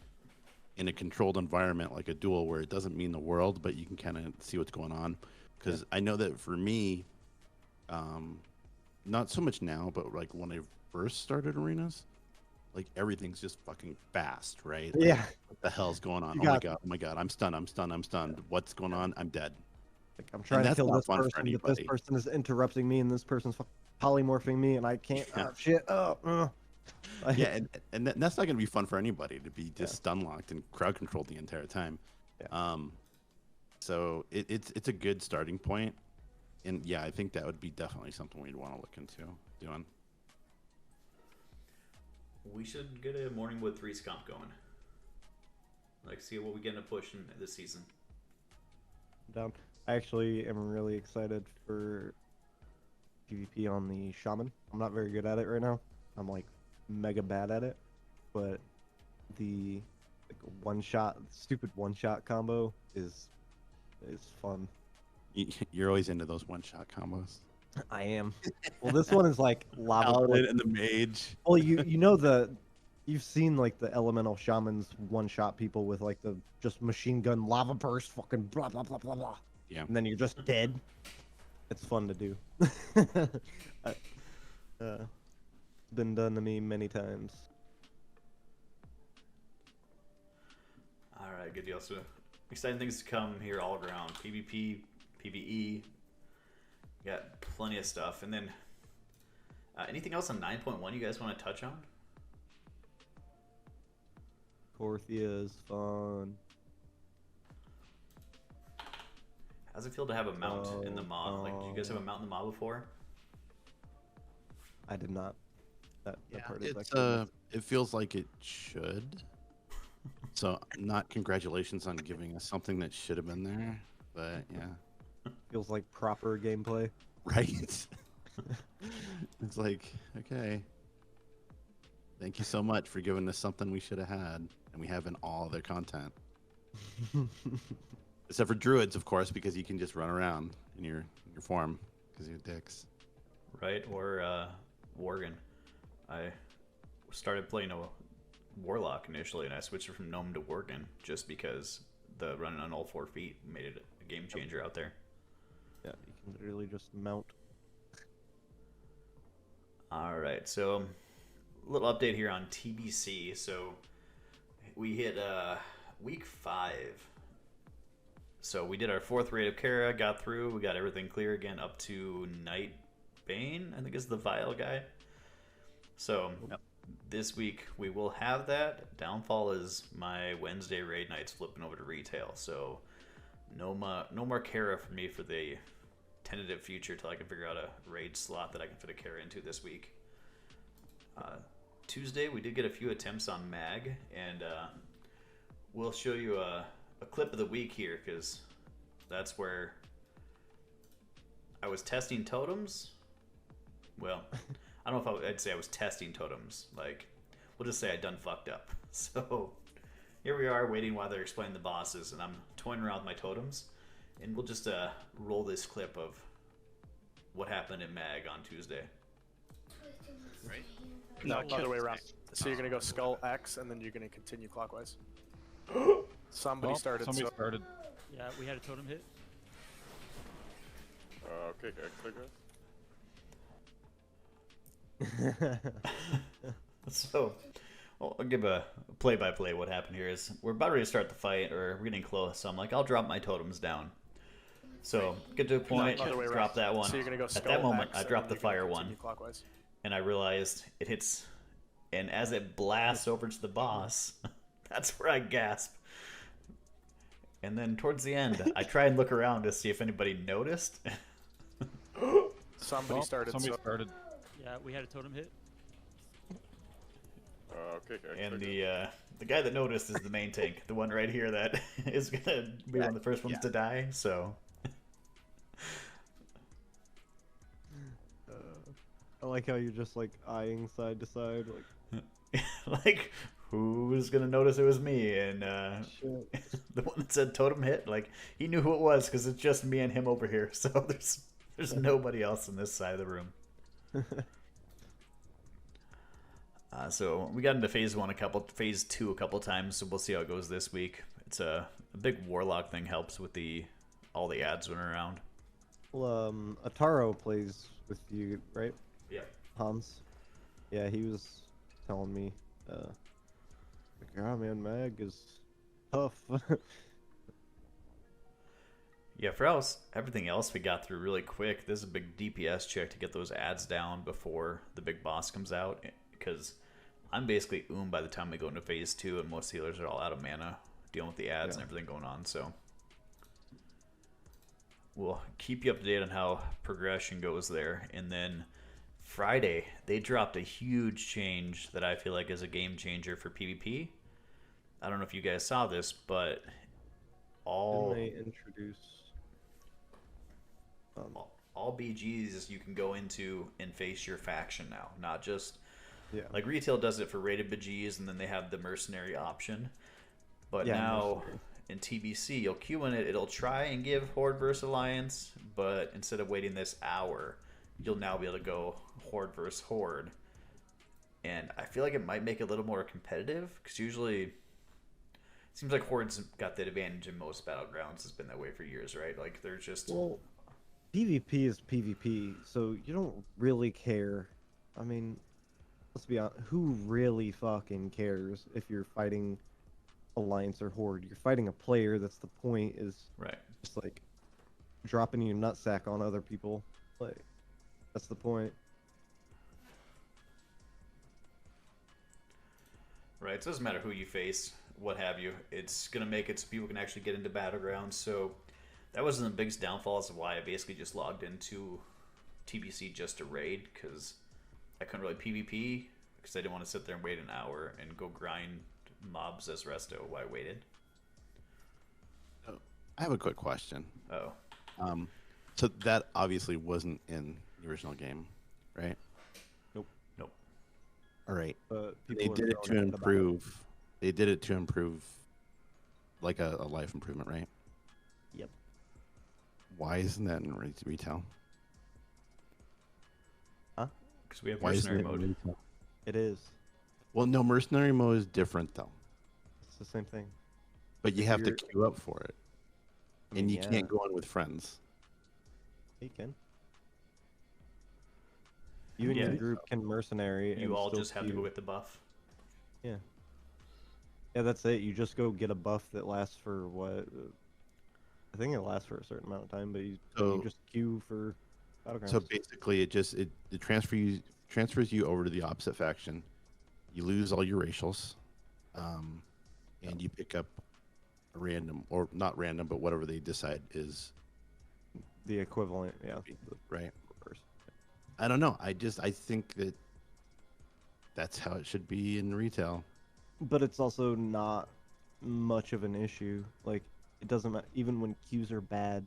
in a controlled environment, like a duel, where it doesn't mean the world, but you can kind of see what's going on. Because I know that for me, not so much now, but like when I first started arenas, like everything's just fucking fast, right? Like, Yeah. what the hell's going on? You Oh my got- god! Oh my god! I'm stunned! I'm stunned! I'm stunned! What's going on? I'm dead. Like I'm trying to that's kill not this fun for person, but this anybody. person is interrupting me, and this person's polymorphing me, and I can't. Shit. Yeah, and that's not going to be fun for anybody to be just Yeah. stun locked and crowd controlled the entire time. Yeah. So it's a good starting point, and yeah, I think that would be definitely something we'd want to look into doing. We should get a Morning Wood 3 scomp going. Like, see what we get in a push in this season. Down. I actually am really excited for PvP on the Shaman. I'm not very good at it right now. I'm like mega bad at it, but the stupid one-shot combo is fun. You're always into those one-shot combos. I am. Well, this one is like lava. Paladin and the mage. Well, you've seen like the elemental shamans one-shot people with like the just machine gun lava burst, fucking blah blah blah blah blah. Yeah. And then you're just dead. It's fun to do. Been done to me many times. All right, good deal. So, exciting things to come here all around. PvP, PvE. Got plenty of stuff. And then, anything else on 9.1 you guys want to touch on? Korthia is fun. How's it feel to have a mount in the mob? Like, did you guys have a mount in the mob before? I did not. That part is It's actually it feels like it should. So not congratulations on giving us something that should have been there, but yeah. feels like proper gameplay. Right. It's like, okay. Thank you so much for giving us something we should have had, and we have in all their content. Except for druids, of course, because you can just run around in your form because you're dicks. Right, or Worgen. I started playing a Warlock initially, and I switched it from Gnome to Worgen just because the running on all 4 feet made it a game changer out there. Yeah, you can literally just mount. All right, so a little update here on TBC. So we hit week 5. So we did our 4th raid of Kara, got through, we got everything clear again up to Nightbane, I think is the Vile guy. So this week we will have that. Downfall is my Wednesday raid nights flipping over to retail. So no more Kara for me for the tentative future till I can figure out a raid slot that I can fit a Kara into this week. Tuesday we did get a few attempts on Mag, and we'll show you a clip of the week here because that's where I was testing totems. Well, I don't know if I'd say I was testing totems. Like, we'll just say I done fucked up. So here we are waiting while they're explaining the bosses, and I'm toying around with my totems, and we'll just roll this clip of what happened in Mag on Tuesday. Right? No, other way around. So you're gonna go Skull X, and then you're gonna continue clockwise. Somebody started. Somebody so started. Yeah, we had a totem hit. Okay, good. So, well, I'll give a play-by-play. What happened here is we're about ready to start the fight, or we're getting close. So I'm like, I'll drop my totems down. So get to a point, other way drop around. that one. So you're gonna go At Skull that moment, X, I and dropped then the you're gonna fire one, continue clockwise. and I realized it hits, and as it blasts over to the boss, that's where I gasp. And then towards the end, I try and look around to see if anybody noticed. Somebody started. Somebody so started. Yeah, we had a totem hit. okay, And the guy that noticed is the main tank, the one right here that is gonna be one of the first ones to die. So I like how you're just like eyeing side to side, like like, who's gonna notice it was me? And shit. the one that said totem hit, like, he knew who it was because it's just me and him over here. So there's nobody else in this side of the room. So we got into phase 2 a couple times, so we'll see how it goes this week. It's a big warlock thing, helps with all the ads running around. Well, Ataro plays with you, right? Yeah. Hans. Yeah, he was telling me, like, oh man, Mag is tough. Yeah, for everything else we got through really quick, this is a big DPS check to get those ads down before the big boss comes out, because I'm basically by the time we go into phase 2, and most healers are all out of mana dealing with the ads and everything going on, so we'll keep you up to date on how progression goes there. And then Friday, they dropped a huge change that I feel like is a game changer for PvP. I don't know if you guys saw this, but Didn't they introduce all BGs you can go into and face your faction now, not just yeah. like retail does it for rated BGs, and then they have the mercenary option. But Yeah, now mercenary. in TBC, you'll queue in it. It'll try and give Horde versus Alliance, but instead of waiting this hour, you'll now be able to go Horde versus Horde. And I feel like it might make it a little more competitive, because usually it seems like Horde's got that advantage in most battlegrounds. It's been that way for years, right? Like they're just Well, PvP is PvP, so you don't really care. I mean, let's be honest, who really fucking cares if you're fighting Alliance or Horde? You're fighting a player. That's the point, is right. just like dropping your nutsack on other people. Like, that's the point. Right, so it doesn't matter who you face, what have you. It's going to make it so people can actually get into battlegrounds. So that was one of the biggest downfalls of why I basically just logged into TBC just to raid, because I couldn't really PvP, because I didn't want to sit there and wait an hour and go grind mobs as resto while I waited. I have a quick question. Oh. So that obviously wasn't in the original game, right? Nope. All right. But They people are did it to throwing about improve. They did it to improve, like a life improvement, right? Yep. Why isn't that in retail? Because we have Why isn't mercenary it in mode. retail? It is. Well, no, mercenary mode is different though. It's the same thing. But you have to You're- queue up for it, I and mean, you yeah, can't go in with friends. You can. You and Yeah. your group can mercenary. You and all still just have to go queue. with the buff. Yeah. Yeah, that's it. You just go get a buff that lasts for what? I think it lasts for a certain amount of time, but you So- just queue for battlegrounds. So basically, it transfers you over to the opposite faction. You lose all your racials, and you pick up a random, or not random, but whatever they decide is the equivalent, yeah. The right. reverse. I don't know. I think that that's how it should be in retail. But it's also not much of an issue. Like, it doesn't matter. Even when queues are bad,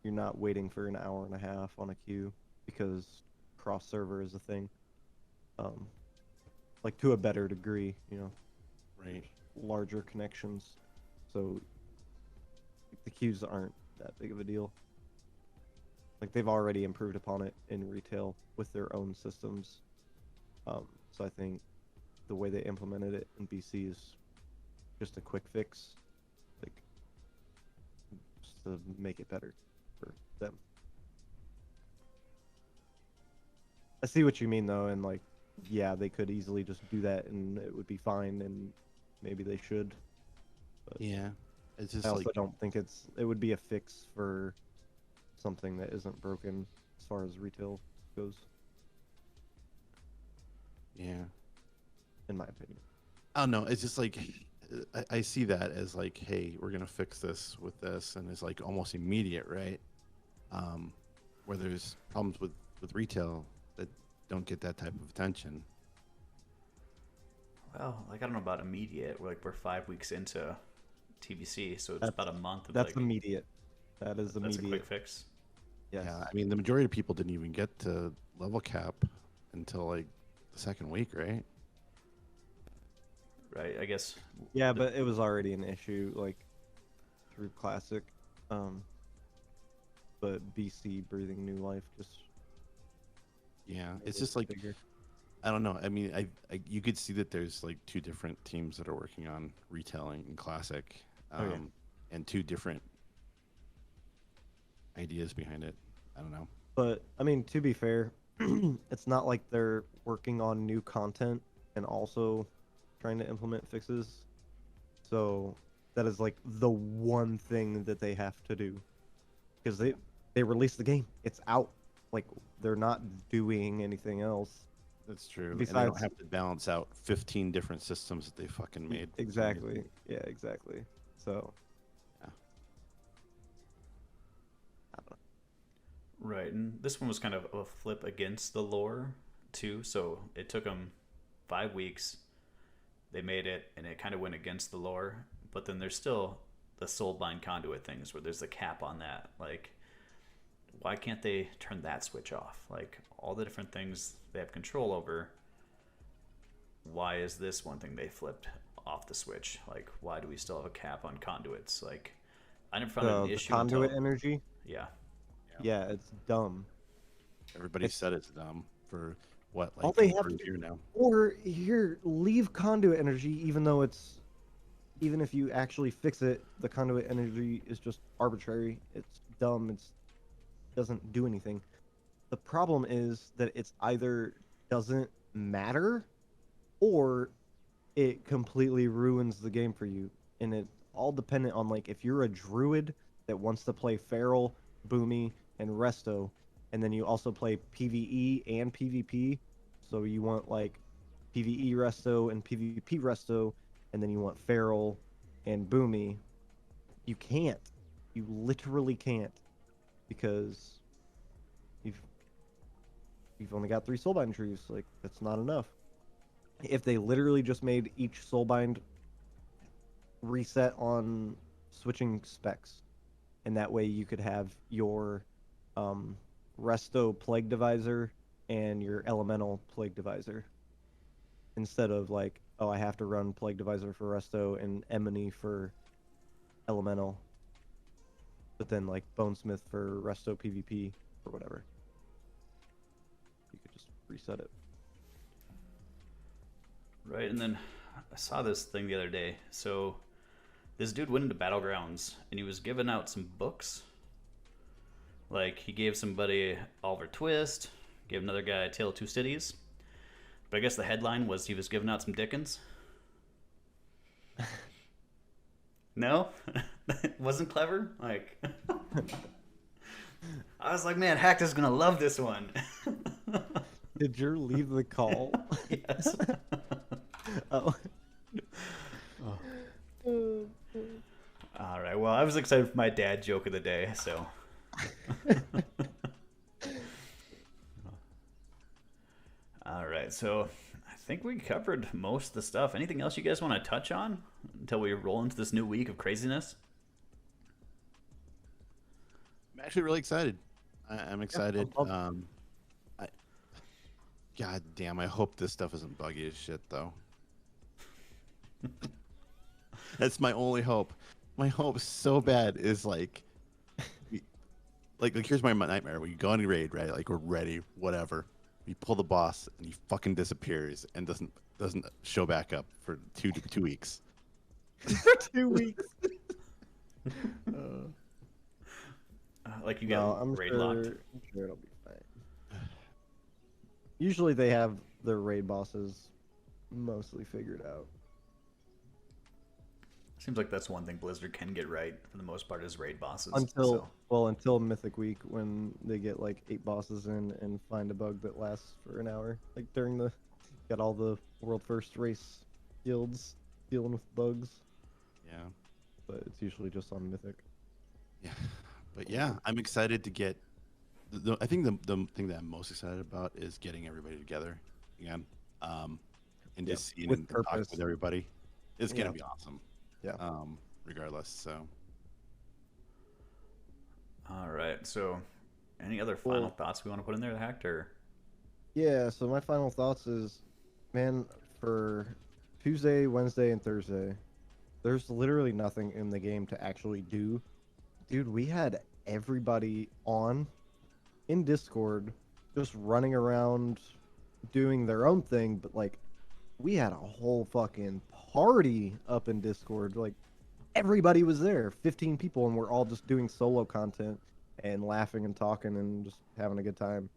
you're not waiting for an hour and a half on a queue, because cross server is a thing. Like, to a better degree, you know, Right. larger connections. So the queues aren't that big of a deal. Like, they've already improved upon it in retail with their own systems. So I think the way they implemented it in BC is just a quick fix, like, just to make it better for them. I see what you mean though, and like, yeah, they could easily just do that and it would be fine, and maybe they should. But Yeah. It's just I also like don't think it would be a fix for something that isn't broken as far as retail goes, yeah. in my opinion. I don't know. It's just like I see that as like, hey, we're gonna fix this with this, and it's like almost immediate, right? Where there's problems with retail that don't get that type of attention. Well, like I don't know about immediate. We're 5 weeks into TBC, so it's That's- about a month. Of That's like, immediate. That is that's a immediate. quick fix. Yes. Yeah, I mean, the majority of people didn't even get to level cap until like the second week, right? Right, I guess. Yeah, but it was already an issue, like, through Classic. But BC breathing new life just Yeah, made it's it just like bigger. I don't know. I mean, I you could see that there's like two different teams that are working on retailing and classic, Oh, yeah. and two different ideas behind it. I don't know. But I mean, to be fair, it's not like they're working on new content and also trying to implement fixes. So that is like the one thing that they have to do. because they released the game. It's out. Like they're not doing anything else. That's true. And they Besides- don't have to balance out 15 different systems that they fucking made. Exactly. Yeah, exactly. So. Yeah. I don't know. Right, and this one was kind of a flip against the lore too. So it took them 5 weeks. They made it, and it kind of went against the lore. But then there's still the soulbind conduit things where there's a cap on that. Like, why can't they turn that switch off? Like, all the different things they have control over. Why is this one thing they flipped off the switch? Like, why do we still have a cap on conduits? Like, I never found it an The issue conduit until... energy. Yeah. Yeah, it's dumb. Everybody said it's dumb for what, All like they over have a year now. Or here, leave conduit energy, even if you actually fix it, the conduit energy is just arbitrary. It's dumb. It doesn't do anything. The problem is that it's either doesn't matter, or it completely ruins the game for you. And it's all dependent on, like, if you're a druid that wants to play feral, boomy, and resto, and then you also play PvE and PvP, so you want like PvE resto and PvP resto, and then you want feral and boomy, you can't. You literally can't, because you've only got 3 soulbind trees. Like, that's not enough. If they literally just made each soulbind reset on switching specs, and that way you could have your resto plague divisor and your elemental plague divisor, instead of like, oh, I have to run plague divisor for resto and emony for elemental, but then like bonesmith for resto PvP or whatever. You could just reset it. Right, and then I saw this thing the other day. So this dude went into Battlegrounds, and he was giving out some books. Like, he gave somebody Oliver Twist, gave another guy A Tale of Two Cities. But I guess the headline was he was giving out some Dickens. No? Wasn't clever? Like, I was like, man, Hakkd is going to love this one. Did you leave the call? Yes. Oh. All right, well, I was excited for my dad joke of the day, so... All right, so I think we covered most of the stuff. Anything else you guys want to touch on until we roll into this new week of craziness? I'm actually really excited. I'm excited. I'm God damn, I hope this stuff isn't buggy as shit, though. That's my only hope. My hope so bad is like here's my nightmare. We go on a raid, right? Like, we're ready, whatever. We pull the boss, and he fucking disappears and doesn't show back up for two weeks. For 2 weeks. Like, you No, got I'm raid sure, locked. I'm sure it'll be fine. Usually they have their raid bosses mostly figured out. Seems like that's one thing Blizzard can get right for the most part is raid bosses. Until Mythic Week, when they get like 8 bosses in and find a bug that lasts for an hour. Like got all the world first race guilds dealing with bugs. Yeah. But it's usually just on Mythic. Yeah. But yeah, I'm excited to get. I think the thing that I'm most excited about is getting everybody together again, and just seeing with and talking purpose. with everybody. It's gonna Yeah. be awesome. Yeah. Regardless, so. All right, so any other final thoughts we want to put in there, Hakkd, or? Yeah, so my final thoughts is, man, for Tuesday, Wednesday, and Thursday, there's literally nothing in the game to actually do. Dude, we had everybody in Discord just running around doing their own thing, but like, we had a whole fucking party up in Discord. Like, everybody was there, 15 people, and we're all just doing solo content and laughing and talking and just having a good time.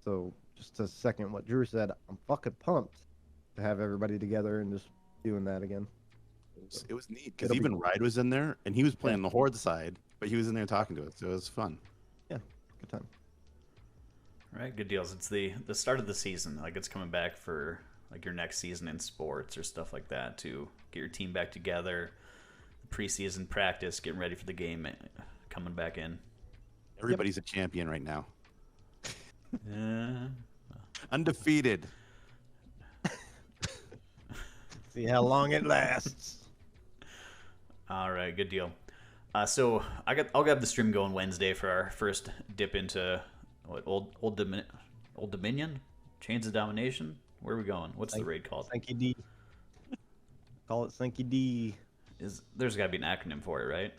So just to second what Drew said, I'm fucking pumped to have everybody together and just doing that again. It was neat because even Ride was in there and he was playing the Horde side, but he was in there talking to us, so it was fun. Yeah, good time. All right, good deals. It's the start of the season. Like, it's coming back for like your next season in sports or stuff like that to get your team back together. Preseason practice, getting ready for the game, coming back in. Everybody's a champion right now. Yeah. Undefeated. See how long it lasts. All right, good deal. So I'll get the stream going Wednesday for our first dip into what old Dominion, Chains of Domination. Where are we going? What's the raid called? Sankey D. Call it Sankey D. There's got to be an acronym for it, right?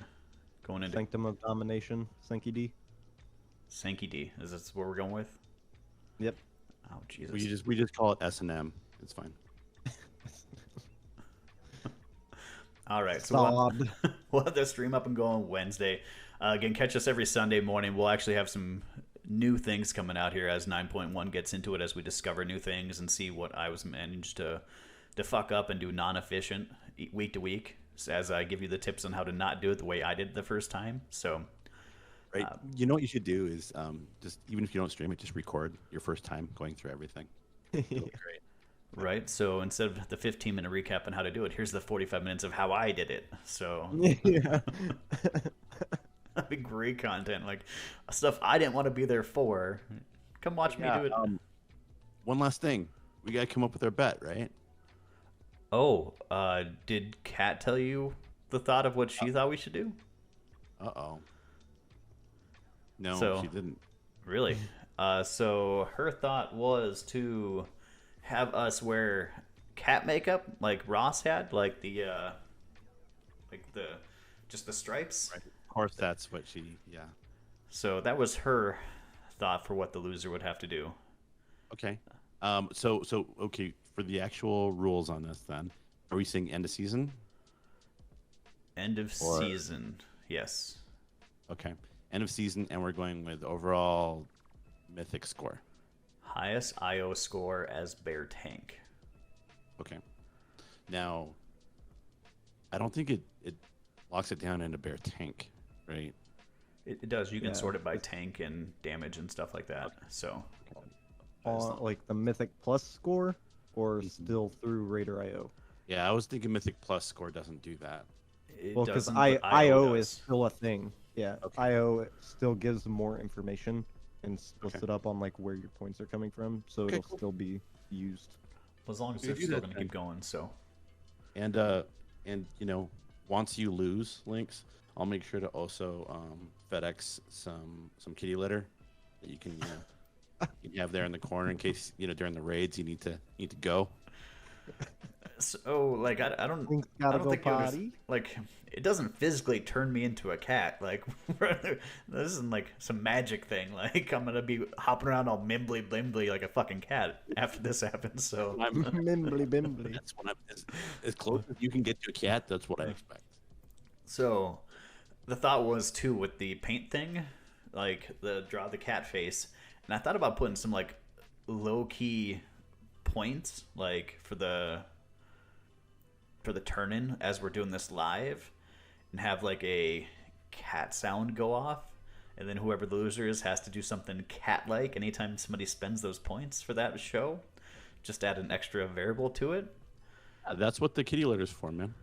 Going into Sanctum of Domination. Sankey D. Sankey D. Is this what we're going with? Yep. Oh Jesus. We just call it S&M. It's fine. All right, so we'll have the stream up and going Wednesday. Again, catch us every Sunday morning. We'll actually have some new things coming out here as 9.1 gets into it, as we discover new things and see what I was managed to fuck up and do non-efficient week to week, as I give you the tips on how to not do it the way I did the first time. So, right. You know what you should do is just, even if you don't stream it, just record your first time going through everything. It'll be great. Right, so instead of the 15-minute recap on how to do it, here's the 45 minutes of how I did it. So Yeah. that'd be great content, like stuff I didn't want to be there for. Come watch me do it. One last thing, we gotta come up with our bet, right? Oh, did Kat tell you the thought of what she thought we should do? No, she didn't. Really? So her thought was to have us wear cat makeup like Ross had, like the just the stripes. Right. Of course, that's what she. Yeah. So that was her thought for what the loser would have to do. Okay. So okay, for the actual rules on this, then, are we saying end of season? End of season, yes. Okay, end of season, and we're going with overall mythic score. Highest IO score as bear tank. Okay. Now, I don't think it locks it down into bear tank, right? It does. You can Yeah. sort it by tank and damage and stuff like that. So, Like the Mythic Plus score, or still through Raider IO? Yeah, I was thinking mythic plus score doesn't do that. it Well, because doesn't, but IO does. is still a thing. Yeah, Okay. IO still gives more information and splits Okay. it up on like where your points are coming from, so Okay, it'll cool. still be used. As long as We they're do still that going to then. keep going. So, And you know, once you lose Lynkz, I'll make sure to also FedEx some kitty litter that you can you can have there in the corner in case during the raids you need to go. so like I don't. Lynkz I gotta don't go think it was, potty. like it doesn't physically turn me into a cat. Like this isn't like some magic thing. Like I'm gonna be hopping around all mimbly blimbly like a fucking cat after this happens. So Mimbly bimbly. That's what as close as you can get to a cat. That's what I expect. So the thought was too with the paint thing, like the draw the cat face, and I thought about putting some like low key points like for the turn in as we're doing this live, and have like a cat sound go off, and then whoever the loser is has to do something cat like anytime somebody spends those points for that show. Just add an extra variable to it. That's what the kitty litter's for, man.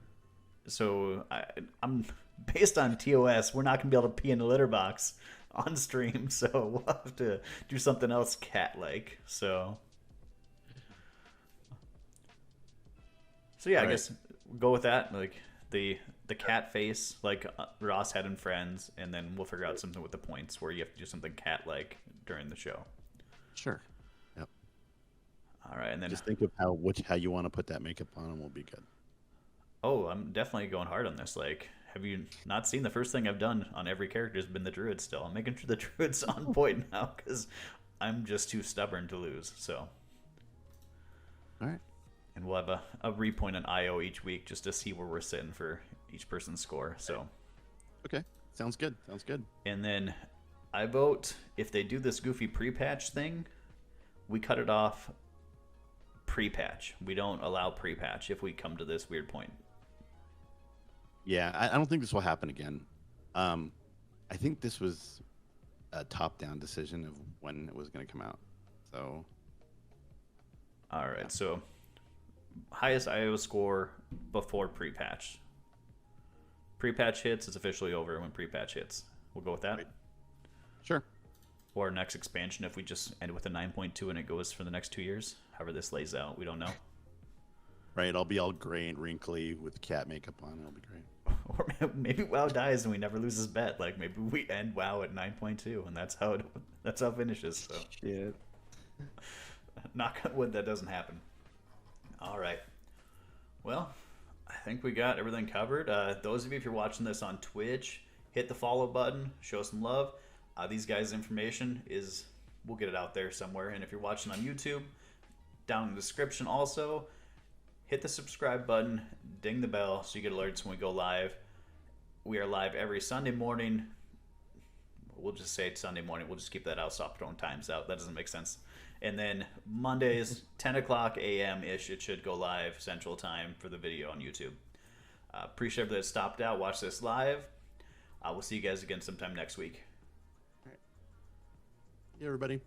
So I'm based on TOS. We're not gonna be able to pee in the litter box on stream, so we'll have to do something else cat-like. So yeah, I Alright. guess we'll go with that. Like the cat face, like Ross had in Friends, and then we'll figure out something with the points where you have to do something cat-like during the show. Sure. Yep. All right, and then Just think of how you want to put that makeup on, and we'll be good. oh, I'm definitely going hard on this. Like, have you not seen the first thing I've done on every character has been the druid still? I'm making sure the druid's on point now because I'm just too stubborn to lose. So, All right. and we'll have a repoint on IO each week just to see where we're sitting for each person's score. So, Okay. Sounds good. Sounds good. and then I vote if they do this goofy pre-patch thing, we cut it off pre-patch. We don't allow pre-patch if we come to this weird point. Yeah, I don't think this will happen again. I think this was a top-down decision of when it was going to come out. So, All right, so highest IO score before pre-patch. Pre-patch hits, it's officially over when pre-patch hits. We'll go with that. Right. Sure. Or next expansion if we just end with a 9.2 and it goes for the next 2 years. However this lays out, we don't know. Right, I'll be all gray and wrinkly with cat makeup on. It'll be great. Or maybe WoW dies and we never lose his bet. Like maybe we end WoW at 9.2 and that's how it finishes. So Shit. knock on wood that doesn't happen. All right. Well, I think we got everything covered. Those of you, if you're watching this on Twitch, hit the follow button, show some love. These guys' information is, we'll get it out there somewhere. And if you're watching on YouTube, down in the description also, hit the subscribe button, ding the bell so you get alerts when we go live. We are live every Sunday morning. We'll just say it's Sunday morning. We'll just keep that out, stop throwing times out. That doesn't make sense. And then Mondays, 10 o'clock a.m.-ish, it should go live Central Time for the video on YouTube. Appreciate everybody that stopped out, watch this live. We'll see you guys again sometime next week. Hey, everybody.